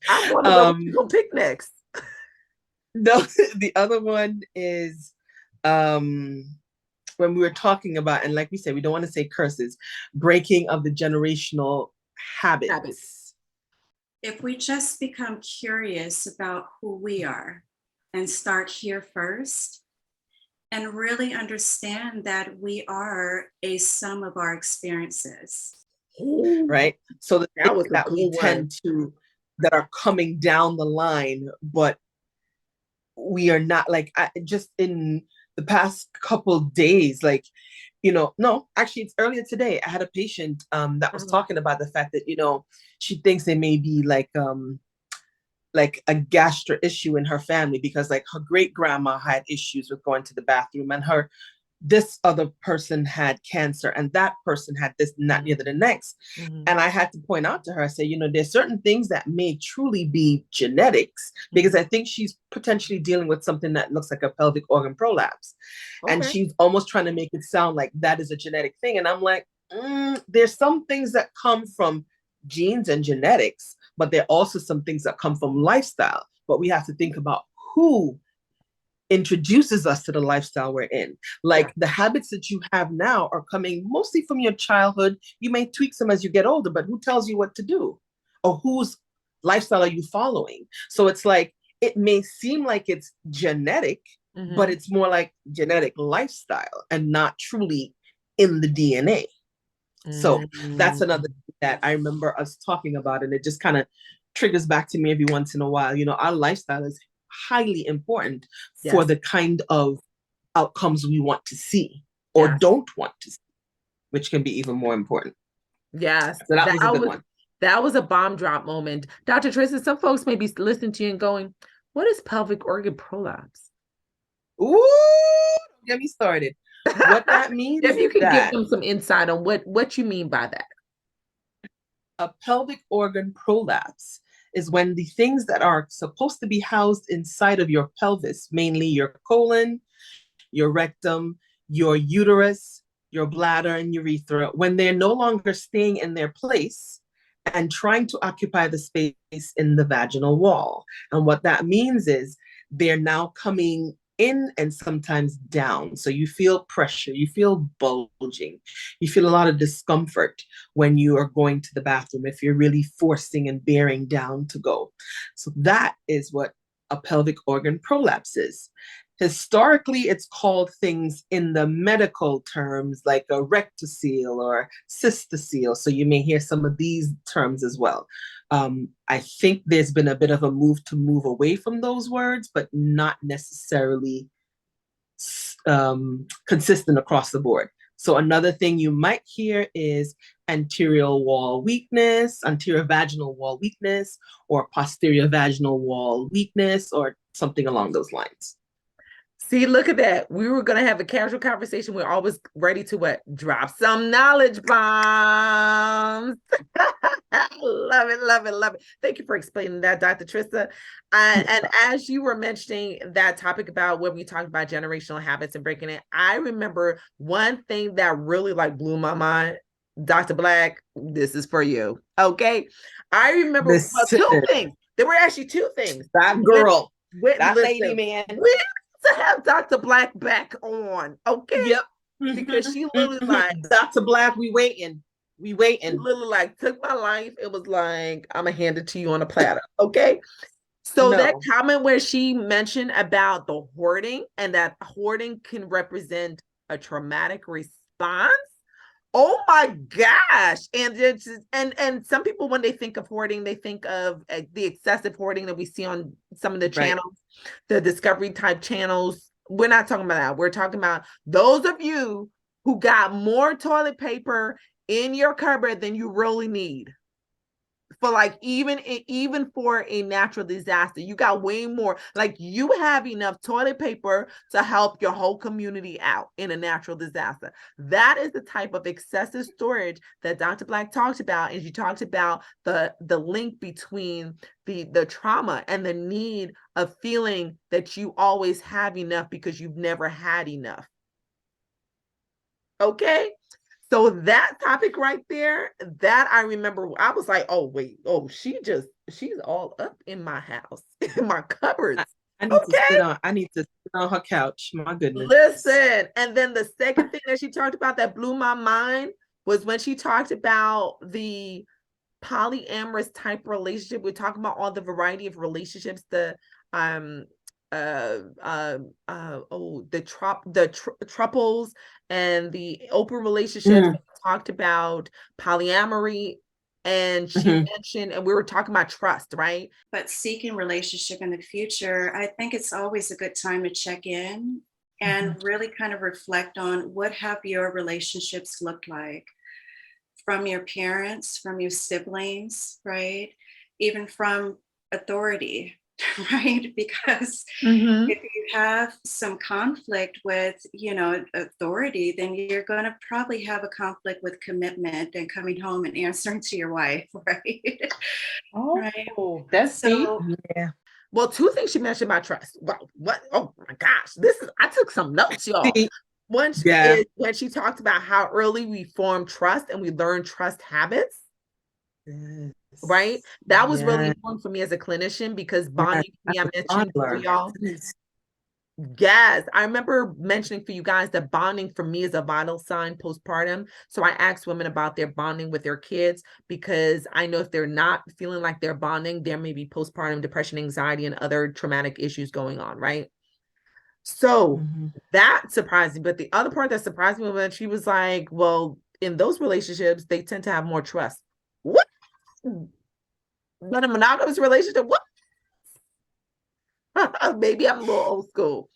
I want to know what you gonna pick next. No, the other one is when we were talking about, and like we said, we don't want to say curses, breaking of the generational habits. If we just become curious about who we are and start here first, and really understand that we are a sum of our experiences. Right? So that we tend to, that are coming down the line, but we are not, like, just in the past couple days, like, no, actually it's earlier today, I had a patient that was talking about the fact that, she thinks there may be like a gastro issue in her family because like her great grandma had issues with going to the bathroom, and this other person had cancer, and that person had this and that, the other, the next. And I had to point out to her, I say, there's certain things that may truly be genetics, because I think she's potentially dealing with something that looks like a pelvic organ prolapse. And she's almost trying to make it sound like that is a genetic thing. And I'm like, there's some things that come from genes and genetics, but there are also some things that come from lifestyle. But we have to think about who introduces us to the lifestyle we're in. Like the habits that you have now are coming mostly from your childhood. You may tweak them as you get older, but who tells you what to do? Or whose lifestyle are you following? So it's like, it may seem like it's genetic, but it's more like genetic lifestyle and not truly in the DNA. So that's another thing that I remember us talking about, and it just kind of triggers back to me every once in a while. Our lifestyle is highly important for the kind of outcomes we want to see or don't want to see, which can be even more important. Yes. So that was a good one. That was a bomb drop moment. Dr. Tristan, some folks may be listening to you and going, what is pelvic organ prolapse? Ooh, get me started. What that means if you is can that give them some insight on what you mean by that. A pelvic organ prolapse is when the things that are supposed to be housed inside of your pelvis, mainly your colon, your rectum, your uterus, your bladder, and urethra, when they're no longer staying in their place and trying to occupy the space in the vaginal wall. And what that means is they're now coming in and sometimes down. So you feel pressure, you feel bulging, you feel a lot of discomfort when you are going to the bathroom, if you're really forcing and bearing down to go. So that is what a pelvic organ prolapse is. Historically, it's called things in the medical terms like a rectocele or cystocele. So you may hear some of these terms as well. I think there's been a bit of a move away from those words, but not necessarily consistent across the board. So another thing you might hear is anterior wall weakness, anterior vaginal wall weakness, or posterior vaginal wall weakness, or something along those lines. See, look at that. We were gonna have a casual conversation. We're always ready to what? Drop some knowledge bombs. Love it, love it, love it. Thank you for explaining that, Dr. Trista. And as you were mentioning that topic about when we talked about generational habits and breaking it, I remember one thing that really like blew my mind. Dr. Black, this is for you. Okay. I remember two things. There were actually two things. That girl, that listen, lady, man. We to have Dr. Black back on, okay? Yep. Because she literally like Dr. Black, we waiting. We waiting. Literally like took my life. It was like, I'm gonna hand it to you on a platter, okay? So that comment where she mentioned about the hoarding and that hoarding can represent a traumatic response. Oh my gosh. And some people, when they think of hoarding, they think of the excessive hoarding that we see on some of the channels, the Discovery type channels. We're not talking about that. We're talking about those of you who got more toilet paper in your cupboard than you really need. For like even for a natural disaster, you got way more. Like you have enough toilet paper to help your whole community out in a natural disaster. That is the type of excessive storage that Dr. Black talked about, and she talked about the link between the trauma and the need of feeling that you always have enough because you've never had enough. Okay. So that topic right there, that I remember, I was like, oh, wait, oh, she's all up in my house, in my cupboards. I need to sit on her couch. My goodness. Listen. And then the second thing that she talked about that blew my mind was when she talked about the polyamorous type relationship. We're talking about all the variety of relationships, the triples and the open relationships. Talked about polyamory, and she mentioned, and we were talking about trust, right? But seeking relationship in the future, I think it's always a good time to check in and really kind of reflect on what have your relationships looked like from your parents, from your siblings, right? Even from authority, right? Because if you have some conflict with, authority, then you're going to probably have a conflict with commitment and coming home and answering to your wife, right? Oh, that's so deep. Yeah. Well, two things she mentioned about trust. Wow, what? Oh my gosh, I took some notes, y'all. When she talked about how early we form trust and we learn trust habits. Yes. Right? That was really important for me as a clinician, because bonding, I mentioned for y'all. Yes, I remember mentioning for you guys that bonding for me is a vital sign postpartum. So I asked women about their bonding with their kids, because I know if they're not feeling like they're bonding, there may be postpartum depression, anxiety, and other traumatic issues going on, right? So that surprised me. But the other part that surprised me was she was like, well, in those relationships, they tend to have more trust. What? But a monogamous relationship? What? Maybe I'm a little old school.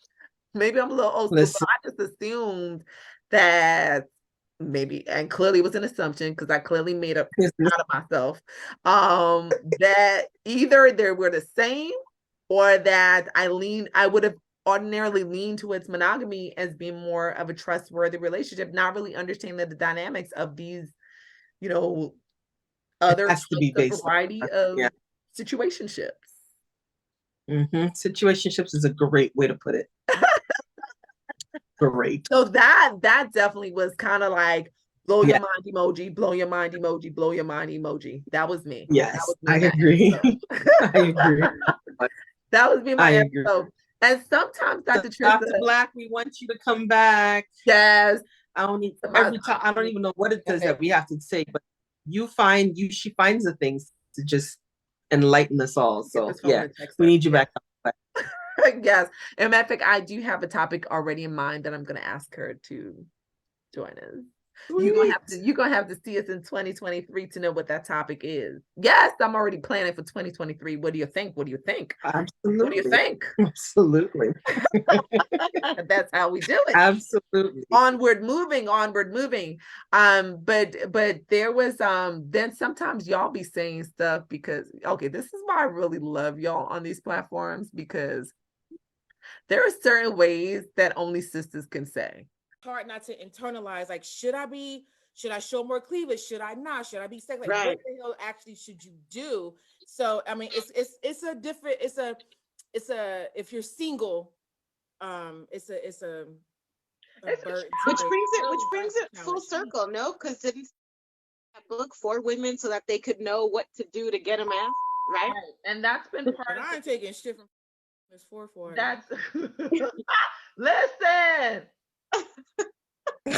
But I just assumed that maybe, and clearly it was an assumption because I clearly made up out of myself, that either they were the same, or that I would have ordinarily leaned towards monogamy as being more of a trustworthy relationship, not really understanding the dynamics of these, other variety of situationships. Situationships is a great way to put it. Great. So that definitely was kind of like blow your mind emoji, blow your mind emoji, blow your mind emoji. That was me. Yes, was me I agree. I agree. That was me. My episode. And sometimes Dr. Black, we want you to come back. Yes. I don't even know what it is that we have to say, but she finds the things to just enlighten us all. So we need you back. Yes. And matter of fact, I do have a topic already in mind that I'm going to ask her to join us. You're gonna have to see us in 2023 to know what that topic is. Yes, I'm already planning for 2023. What do you think? Absolutely. What do you think? Absolutely. That's how we do it. Absolutely. Onward moving. But there was then sometimes y'all be saying stuff because this is why I really love y'all on these platforms, because There are certain ways that only sisters can say. Hard not to internalize, like, should I show more cleavage? Should I not? Should I be sex? Like, Right. what the hell actually should you do? So, I mean, it's a different, it's a, if you're single, it's a burden. Which brings it full circle, no? Because didn't that book for women so that they could know what to do to get a man, right? And that's been part But of I ain't taking shit from Miss 440. that's listen. No,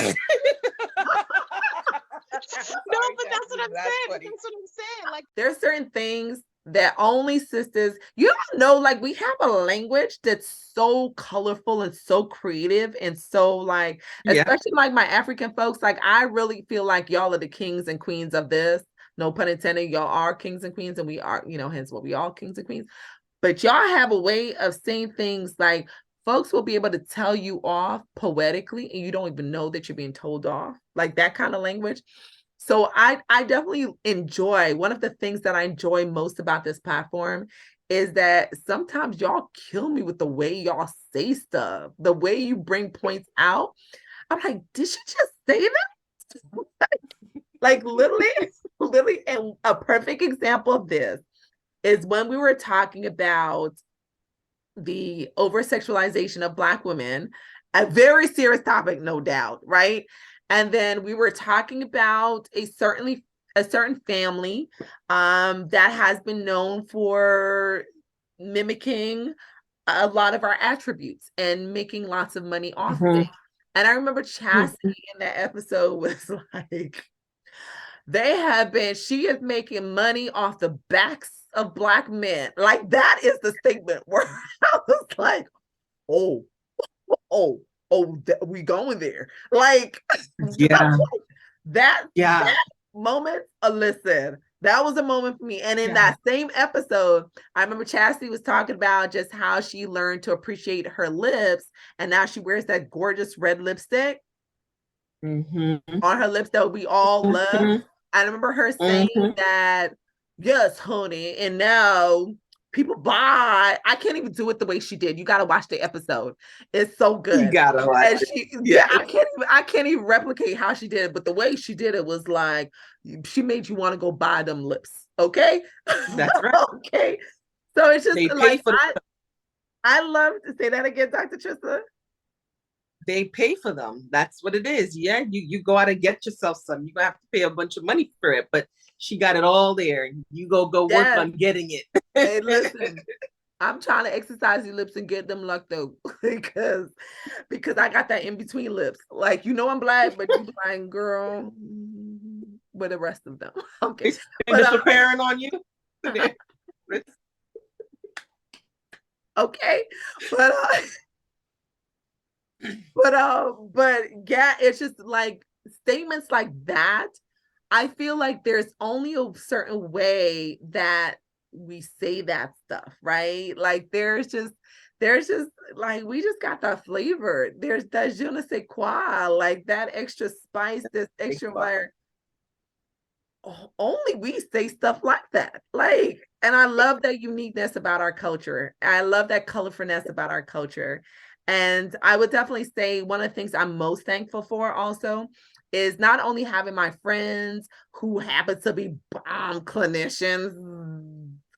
but that's what I'm saying. That's what I'm saying. Like, There are certain things that only sisters, you don't know, like we have a language that's so colorful and so creative and so like, Yeah. especially like my African folks, like I really feel like y'all are the kings and queens of this. No pun intended, y'all are kings and queens, and we are, hence what we all kings and queens. But y'all have a way of saying things like folks will be able to tell you off poetically, and you don't even know that you're being told off, like that kind of language. So I definitely enjoy, one of the things that I enjoy most about this platform is that sometimes y'all kill me with the way y'all say stuff, the way you bring points out. I'm like, did she just say that? Like literally, and a perfect example of this is when we were talking about the over-sexualization of Black women, a very serious topic, no doubt, right? And then we were talking about a certain family that has been known for mimicking a lot of our attributes and making lots of money off of it. And I remember Chastity in that episode was like, she is making money off the backs of Black men. Like that is the statement where I was like, oh, we going there. Like, Yeah. that moment, listen, that was a moment for me. And in that same episode, I remember Chastity was talking about just how she learned to appreciate her lips, and now she wears that gorgeous red lipstick on her lips that we all love. I remember her saying that, yes, honey, and now people buy. I can't even do it the way she did. You got to watch the episode. It's so good. You gotta watch it. I can't even replicate how she did it, but the way she did it was like, she made you want to go buy them lips. Okay. That's right. Okay. So it's just They like, pay for I love to say that again, Dr. Trista. They pay for them. That's what it is. Yeah, you go out and get yourself some. You're gonna have to pay a bunch of money for it, but she got it all there. You go work on getting it. Hey, listen, I'm trying to exercise your lips and get them luck though, because I got that in between lips. Like, I'm Black, but you Black, girl, with the rest of them. Okay, Finish repairing on you. Okay, but yeah, it's just like statements like that. I feel like there's only a certain way that we say that stuff, right? Like there's just like, we just got that flavor. There's that je ne sais quoi, like that extra spice, this extra fire. Only we say stuff like that. Like, and I love that uniqueness about our culture. I love that colorfulness about our culture. And I would definitely say one of the things I'm most thankful for also is not only having my friends who happen to be bomb clinicians,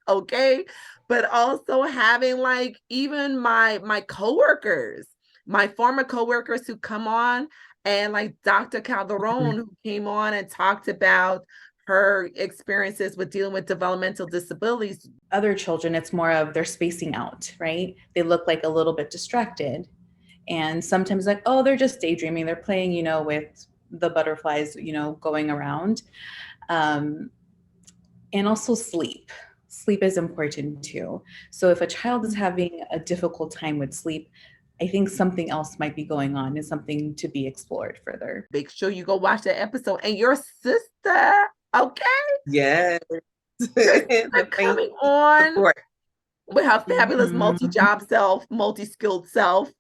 okay, but also having like even my coworkers, my former coworkers who come on, and like Dr. Calderon, who came on and talked about her experiences with dealing with developmental disabilities. Other children, it's more of they're spacing out, right? They look like a little bit distracted. And sometimes like, oh, they're just daydreaming. They're playing, with the butterflies, going around. And also sleep. Sleep is important too. So if a child is having a difficult time with sleep, I think something else might be going on and something to be explored further. Make sure you go watch that episode. And your sister, okay? Yes. Coming on with her fabulous multi-job self, multi-skilled self.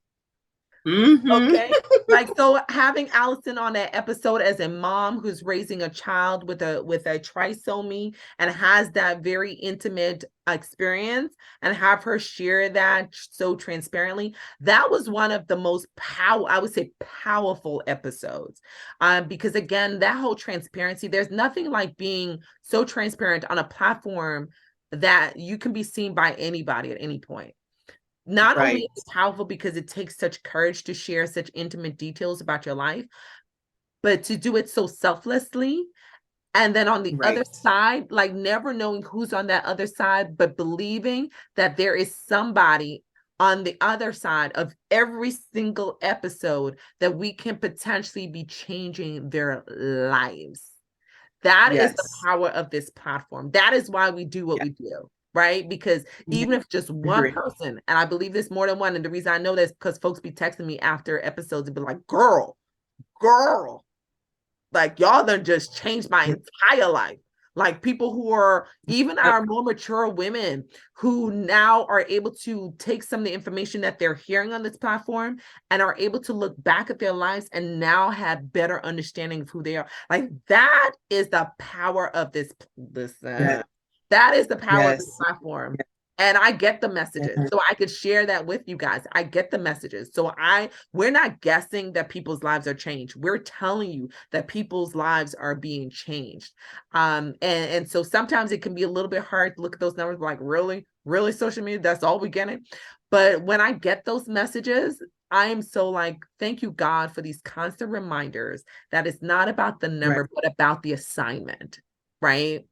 Okay. Like, so having Allison on that episode as a mom who's raising a child with a trisomy and has that very intimate experience and have her share that so transparently, that was one of the most I would say powerful episodes. Because again, that whole transparency, there's nothing like being so transparent on a platform that you can be seen by anybody at any point. Not only is it powerful because it takes such courage to share such intimate details about your life, but to do it so selflessly. And then on the other side, like never knowing who's on that other side, but believing that there is somebody on the other side of every single episode that we can potentially be changing their lives. That is the power of this platform. That is why we do what we do. Right? Because even if just one person, and I believe there's more than one, and the reason I know this because folks be texting me after episodes and be like, girl, like y'all done just changed my entire life. Like people who are even our more mature women who now are able to take some of the information that they're hearing on this platform and are able to look back at their lives and now have better understanding of who they are. Like that is the power of this. That is the power of this platform. And I get the messages. So I could share that with you guys. I get the messages. So we're not guessing that people's lives are changed. We're telling you that people's lives are being changed. And so sometimes it can be a little bit hard to look at those numbers like, really social media, that's all we're getting. But when I get those messages, I am so like, thank you, God, for these constant reminders that it's not about the number, but about the assignment. Right.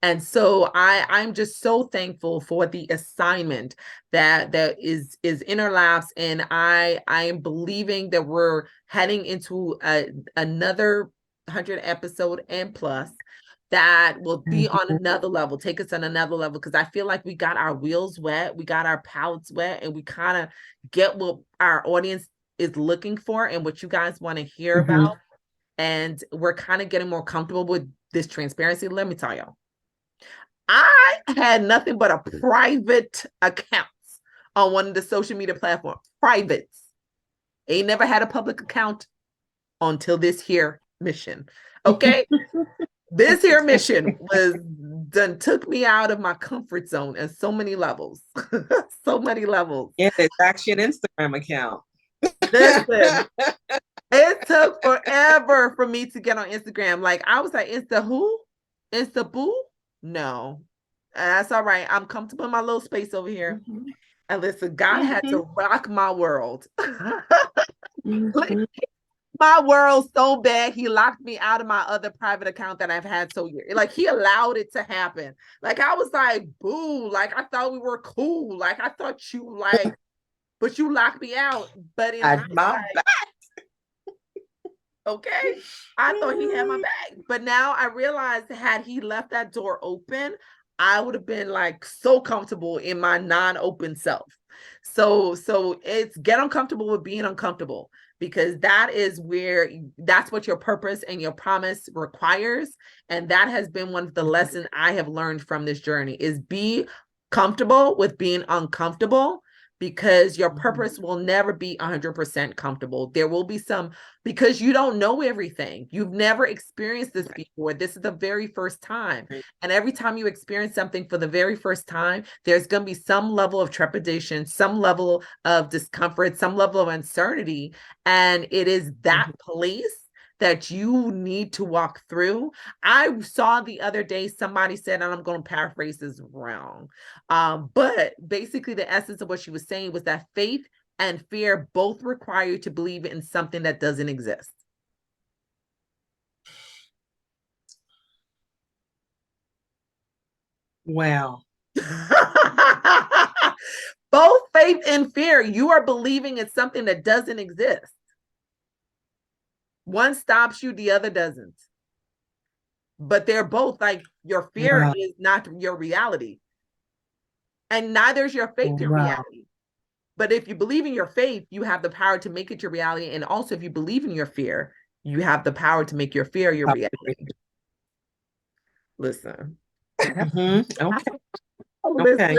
And so I'm just so thankful for the assignment that is in our laps. And I am believing that we're heading into another 100 episode and plus that will be on another level, take us on another level. Because I feel like we got our wheels wet, we got our palates wet, and we kind of get what our audience is looking for and what you guys want to hear about. And we're kind of getting more comfortable with this transparency. Let me tell y'all. I had nothing but a private accounts on one of the social media platforms. Privates. Ain't never had a public account until this here mission. Okay. This here mission took me out of my comfort zone at so many levels. So many levels. Yeah, it's actually an Instagram account. Listen, it took forever for me to get on Instagram. Like I was like, Insta who? Insta boo? No, that's all right. I'm comfortable in my little space over here. And listen, God had to rock my world. My world so bad, he locked me out of my other private account that I've had so years. Like he allowed it to happen. Like I was like, boo, like I thought we were cool. Like I thought you like, but you locked me out. But in my back. Okay, I thought he had my back, but now I realized had he left that door open, I would have been like so comfortable in my non-open self. So it's get uncomfortable with being uncomfortable, because that's what your purpose and your promise requires. And that has been one of the lessons I have learned from this journey is be comfortable with being uncomfortable, because your purpose will never be 100% comfortable. There will be some, because you don't know everything. You've never experienced this before. This is the very first time. And every time you experience something for the very first time, there's going to be some level of trepidation, some level of discomfort, some level of uncertainty. And it is that place that you need to walk through. I saw the other day, somebody said, and I'm going to paraphrase this wrong, but basically the essence of what she was saying was that faith and fear both require you to believe in something that doesn't exist. Wow. Both faith and fear, you are believing in something that doesn't exist. One stops you, the other doesn't. But they're both like, your fear is not your reality. And neither is your faith your reality. But if you believe in your faith, you have the power to make it your reality. And also, if you believe in your fear, you have the power to make your fear your reality. Listen. Okay. Listen.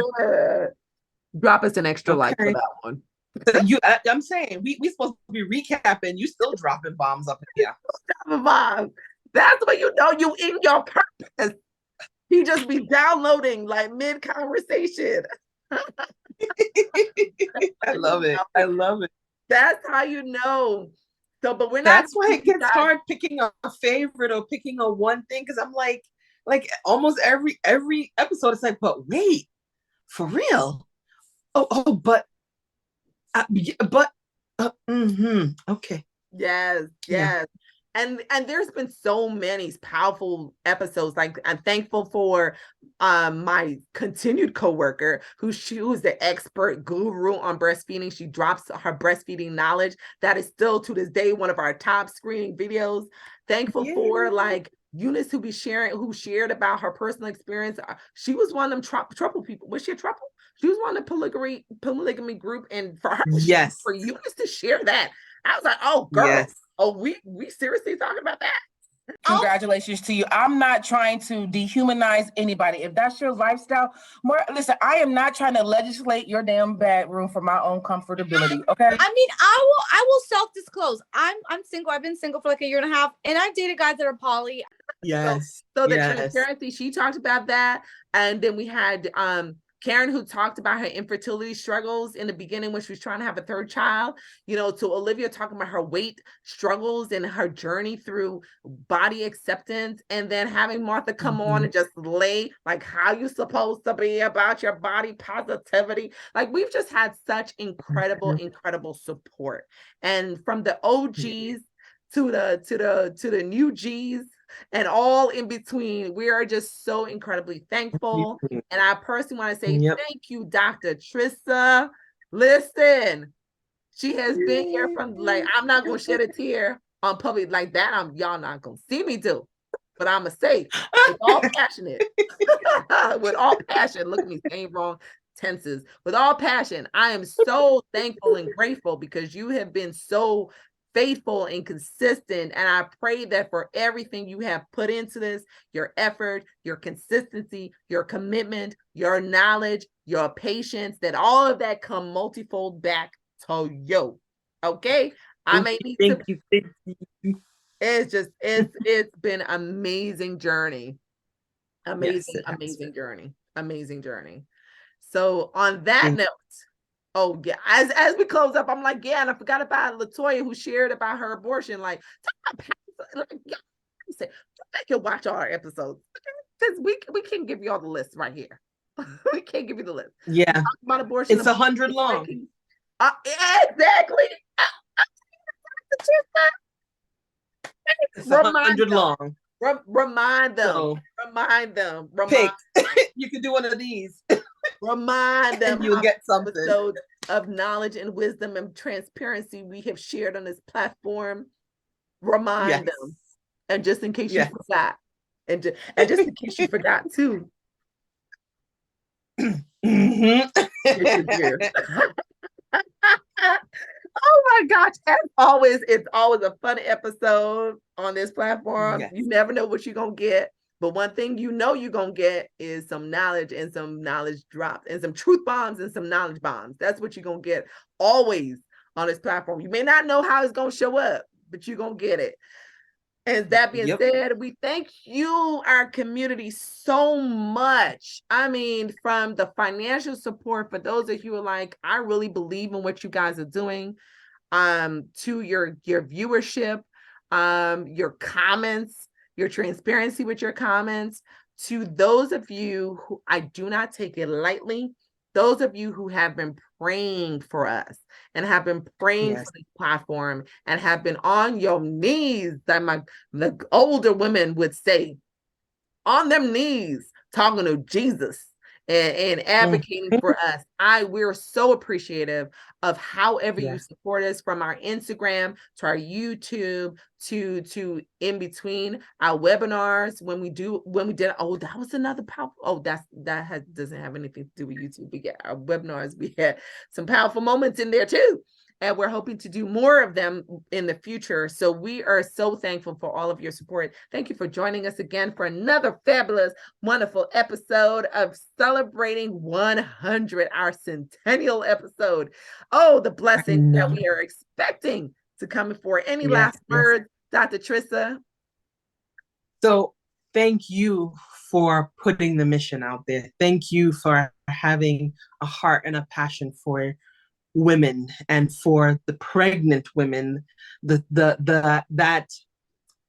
Drop us an extra like for that one. I'm saying we supposed to be recapping. You still dropping bombs up in here. Mom, that's when you know you in your purpose. He just be downloading like mid conversation. I love it. I love it. That's how you know. So, but we're not. That's why it gets hard picking a favorite or picking a one thing, because I'm like almost every episode it's like, but wait, for real? But okay. Yes. And there's been so many powerful episodes. Like, I'm thankful for my continued coworker who's the expert guru on breastfeeding. She drops her breastfeeding knowledge. That is still to this day one of our top screening videos. Thankful for like Eunice who shared about her personal experience. She was one of them trouble people. Was she a trouble? She was one of the polygamy group, and for her, for Eunice to share that, I was like, oh girl. Yes. Oh, we seriously talking about that? Congratulations to you. I'm not trying to dehumanize anybody. If that's your lifestyle, listen, I am not trying to legislate your damn bedroom for my own comfortability. Okay. I mean, I will self-disclose. I'm single. I've been single for like 1.5 years, and I've dated guys that are poly. Yes. So the transparency, she talked about that. And then we had Karen, who talked about her infertility struggles in the beginning when she was trying to have a third child, to Olivia talking about her weight struggles and her journey through body acceptance, and then having Martha come on and just lay like how you supposed to be about your body positivity. Like, we've just had such incredible support. And from the OGs to the new G's, and all in between, we are just so incredibly thankful. And I personally want to say thank you, Dr. Trissa. Listen, she has been here from I'm not gonna shed a tear on public like that. Y'all not gonna see me do, but I'm gonna say with all passionate, with all passion. Look at me saying wrong tenses. With all passion, I am so thankful and grateful because you have been so faithful and consistent. And I pray that for everything you have put into this, your effort, your consistency, your commitment, your knowledge, your patience, that all of that come multifold back to you. Okay. Thank you. It's been amazing journey. Amazing journey. So on that note, oh yeah, as we close up, I'm like, and I forgot about Latoya, who shared about her abortion. Like, say, I can watch all our episodes because we can't give you all the list right here. We can't give you the list. Yeah, about abortion. It's 100 long. Exactly. It's 100 long. Remind them. Remind them. Pick. You can do one of these. Remind them. And you'll get something of knowledge and wisdom and transparency we have shared on this platform. Remind them. And just in case you forgot. And just in case you forgot too. Oh my gosh, as always, it's always a fun episode on this platform. You never know what you're gonna get, but one thing you're gonna get is some knowledge and some knowledge drops and some truth bombs and some knowledge bombs. That's what you're gonna get always on this platform. You may not know how it's gonna show up, but you're gonna get it. And that being said, we thank you, our community, so much. I mean, from the financial support for those of you who are like, I really believe in what you guys are doing, to your viewership, your comments, your transparency with your comments, to those of you who I do not take it lightly, those of you who have been praying for us and have been praying for this platform and have been on your knees, that the older women would say, on them knees, talking to Jesus and advocating for us. We're so appreciative of however you support us, from our Instagram to our YouTube to in between our webinars when we did that was another powerful, doesn't have anything to do with YouTube. But our webinars, we had some powerful moments in there too. and we're hoping to do more of them in the future. So we are so thankful for all of your support. Thank you for joining us again for another fabulous, wonderful episode of Celebrating 100, our centennial episode. Oh, the blessing that we are expecting to come for. Any last words, Dr. Trissa? So thank you for putting the mission out there. Thank you for having a heart and a passion for women and for the pregnant women, that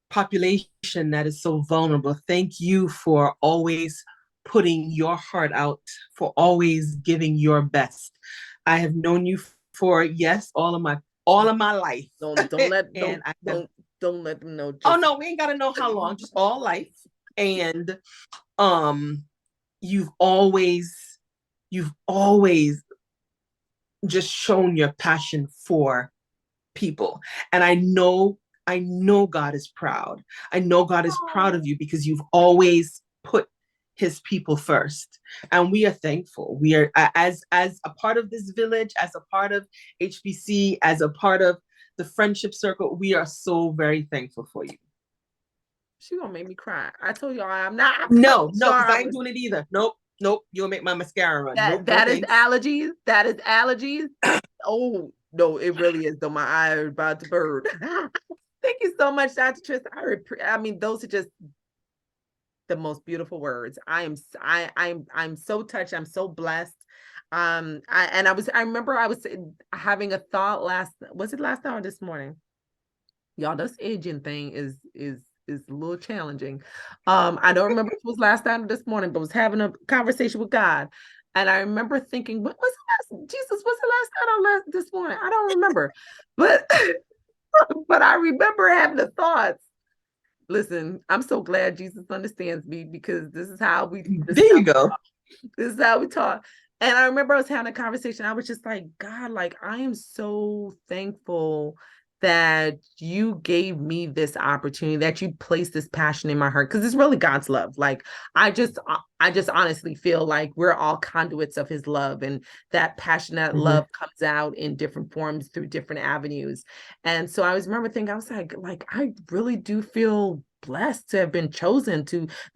population that is so vulnerable. Thank you for always putting your heart out, for always giving your best. I have known you for all of my life. Don't let them know. Oh no, we ain't gotta know how long, just all life. And you've always just shown your passion for people. And I know God is proud. I know God is proud of you because you've always put his people first. And we are thankful. We are, as a part of this village, as a part of HBC, as a part of the friendship circle, we are so very thankful for you. She gonna make me cry. I told y'all I'm not. No, because I ain't doing it either. Nope. You'll make my mascara run. That is allergies. That is allergies. Oh no, it really is. Though my eye are about to burn. Thank you so much, Dr. Trissa. I mean, those are just the most beautiful words. I'm so touched. I'm so blessed. I remember I was having a thought last night or this morning? Y'all, this aging thing is a little challenging. I don't remember if it was last night or this morning, but was having a conversation with God. And I remember thinking, what was the last, Jesus, was it last night or this morning? I don't remember. But but I remember having the thoughts. Listen, I'm so glad Jesus understands me because this is how we There you go. This is how we talk. And I remember I was having a conversation. I was just like, God, like, I am so thankful that you gave me this opportunity, that you placed this passion in my heart, because it's really God's love. Like, I just honestly feel like we're all conduits of his love, and that passion, that love comes out in different forms through different avenues. And so I remember thinking, I was like, I really do feel blessed to have been chosen,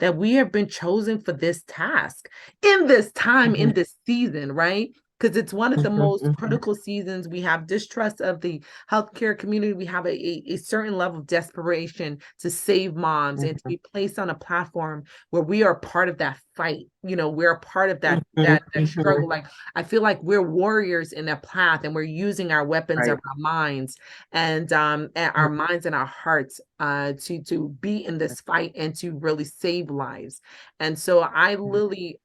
that we have been chosen for this task in this time, in this season, right? Because it's one of the most critical seasons. We have distrust of the healthcare community. We have a certain level of desperation to save moms and to be placed on a platform where we are part of that fight. You know, we're a part of that struggle. Like, I feel like we're warriors in that path, and we're using our weapons of our minds and our minds and our hearts to be in this fight and to really save lives. And so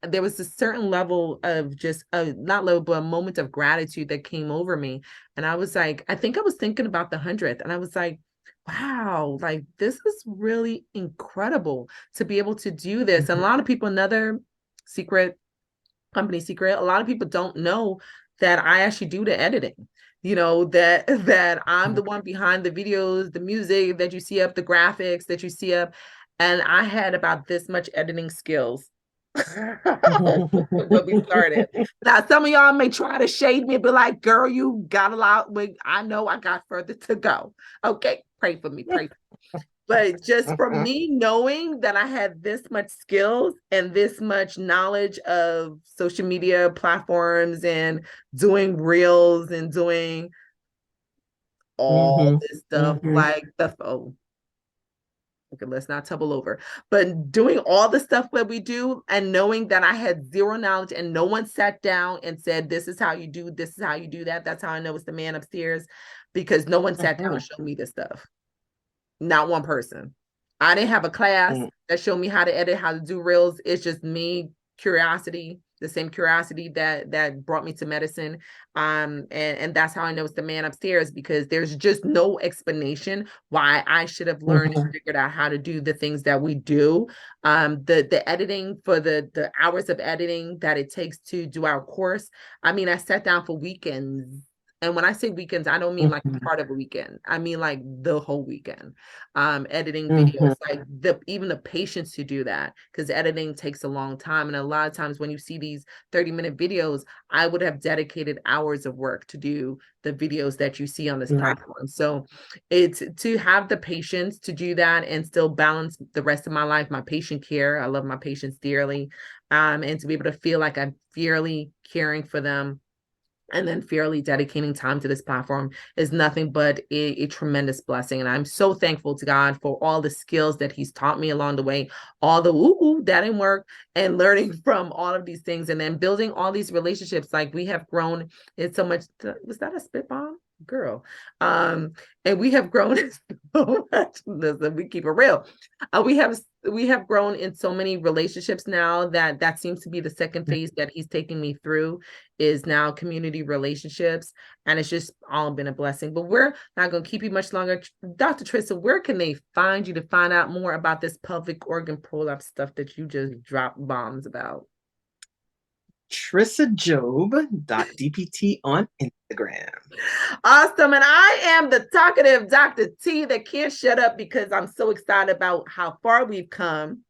there was a certain level of just not level, but a moment of gratitude that came over me. And I was like, I think I was thinking about the 100th, and I was like, wow, like, this is really incredible to be able to do this. And a lot of people, another company secret, a lot of people don't know that I actually do the editing. You know, that I'm the one behind the videos, the music that you see up, the graphics that you see up. And I had about this much editing skills when we started. Now, some of y'all may try to shade me and be like, girl, you got a lot. I know I got further to go. Okay, pray for me. But just from me knowing that I had this much skills and this much knowledge of social media platforms and doing reels and doing all this stuff, like okay, let's not tumble over, but doing all the stuff that we do, and knowing that I had zero knowledge and no one sat down and said, this is how you do that. That's how I know it's the man upstairs, because no one sat down and showed me this stuff. Not one person. I didn't have a class that showed me how to edit, how to do reels. It's just me, curiosity, the same curiosity that brought me to medicine. And that's how I know it's the man upstairs, because there's just no explanation why I should have learned and figured out how to do the things that we do. The editing, for the hours of editing that it takes to do our course. I mean, I sat down for weekends And when I say weekends, I don't mean like Mhm. part of a weekend. I mean like the whole weekend. Editing Mhm. videos, like even the patience to do that, because editing takes a long time. And a lot of times when you see these 30-minute videos, I would have dedicated hours of work to do the videos that you see on this Right. platform. So it's to have the patience to do that and still balance the rest of my life, my patient care. I love my patients dearly. And to be able to feel like I'm fairly caring for them and then fairly dedicating time to this platform is nothing but a tremendous blessing. And I'm so thankful to God for all the skills that he's taught me along the way, all the ooh, that didn't work, and learning from all of these things and then building all these relationships. Like we have grown in so much. Was that a spit bomb? Girl. And we have grown so much. Listen, we keep it real. We have grown in so many relationships now that seems to be the second phase that he's taking me through, is now community relationships, and it's just all been a blessing. But we're not going to keep you much longer. Dr. Trista, where can they find you to find out more about this pelvic organ prolapse stuff that you just dropped bombs about? TrissaJob.dpt on Instagram. Awesome. And I am the talkative Dr. T that can't shut up because I'm so excited about how far we've come.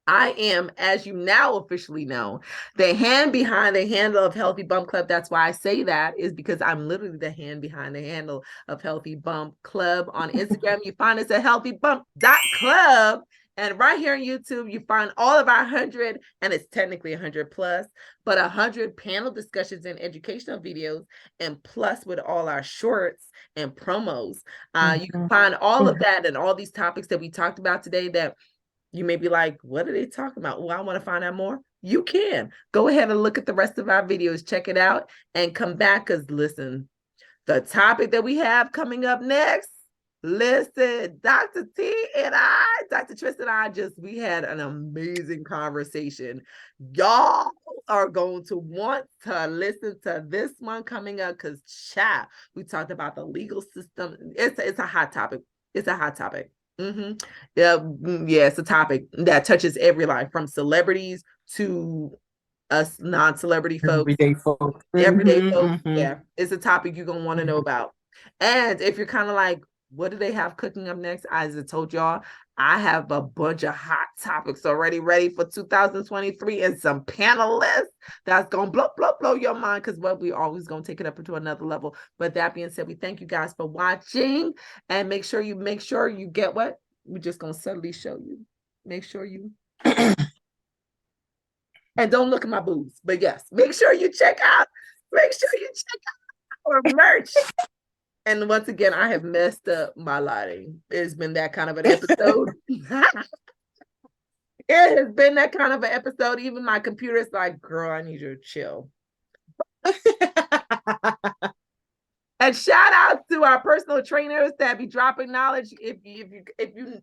I am, as you now officially know, the hand behind the handle of Healthy Bump Club. That's why I say that, is because I'm literally the hand behind the handle of Healthy Bump Club. On Instagram, you find us at healthybump.club. And right here on YouTube, you find all of our 100, and it's technically 100 plus, but 100 panel discussions and educational videos, and plus with all our shorts and promos. You can find all of that and all these topics that we talked about today that you may be like, what are they talking about? Well, I want to find out more. You can go ahead and look at the rest of our videos, check it out, and come back. Because listen, the topic that we have coming up next, listen, Dr. T and I, Dr. Tristan and I, we had an amazing conversation. Y'all are going to want to listen to this one coming up, because chat, we talked about the legal system. It's a hot topic. It's a hot topic. Yeah, it's a topic that touches every life, from celebrities to us non-celebrity folks. Everyday folks. Everyday folks. Yeah, it's a topic you're gonna want to know about. And if you're kind of like, what do they have cooking up next? As I told y'all, I have a bunch of hot topics already ready for 2023 and some panelists that's gonna blow your mind, because we always gonna take it up into another level. But that being said, we thank you guys for watching, and make sure you get what we're just gonna subtly show you. Make sure you and don't look at my boobs, but yes, make sure you check out our merch. And once again, I have messed up my lighting. It's been that kind of an episode. It has been that kind of an episode. Even my computer's like, girl, I need you to chill. And shout out to our personal trainers that be dropping knowledge. If you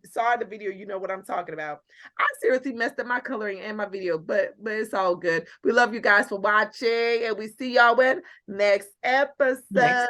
saw the video, you know what I'm talking about. I seriously messed up my coloring and my video, but it's all good. We love you guys for watching, and we see y'all in next episode.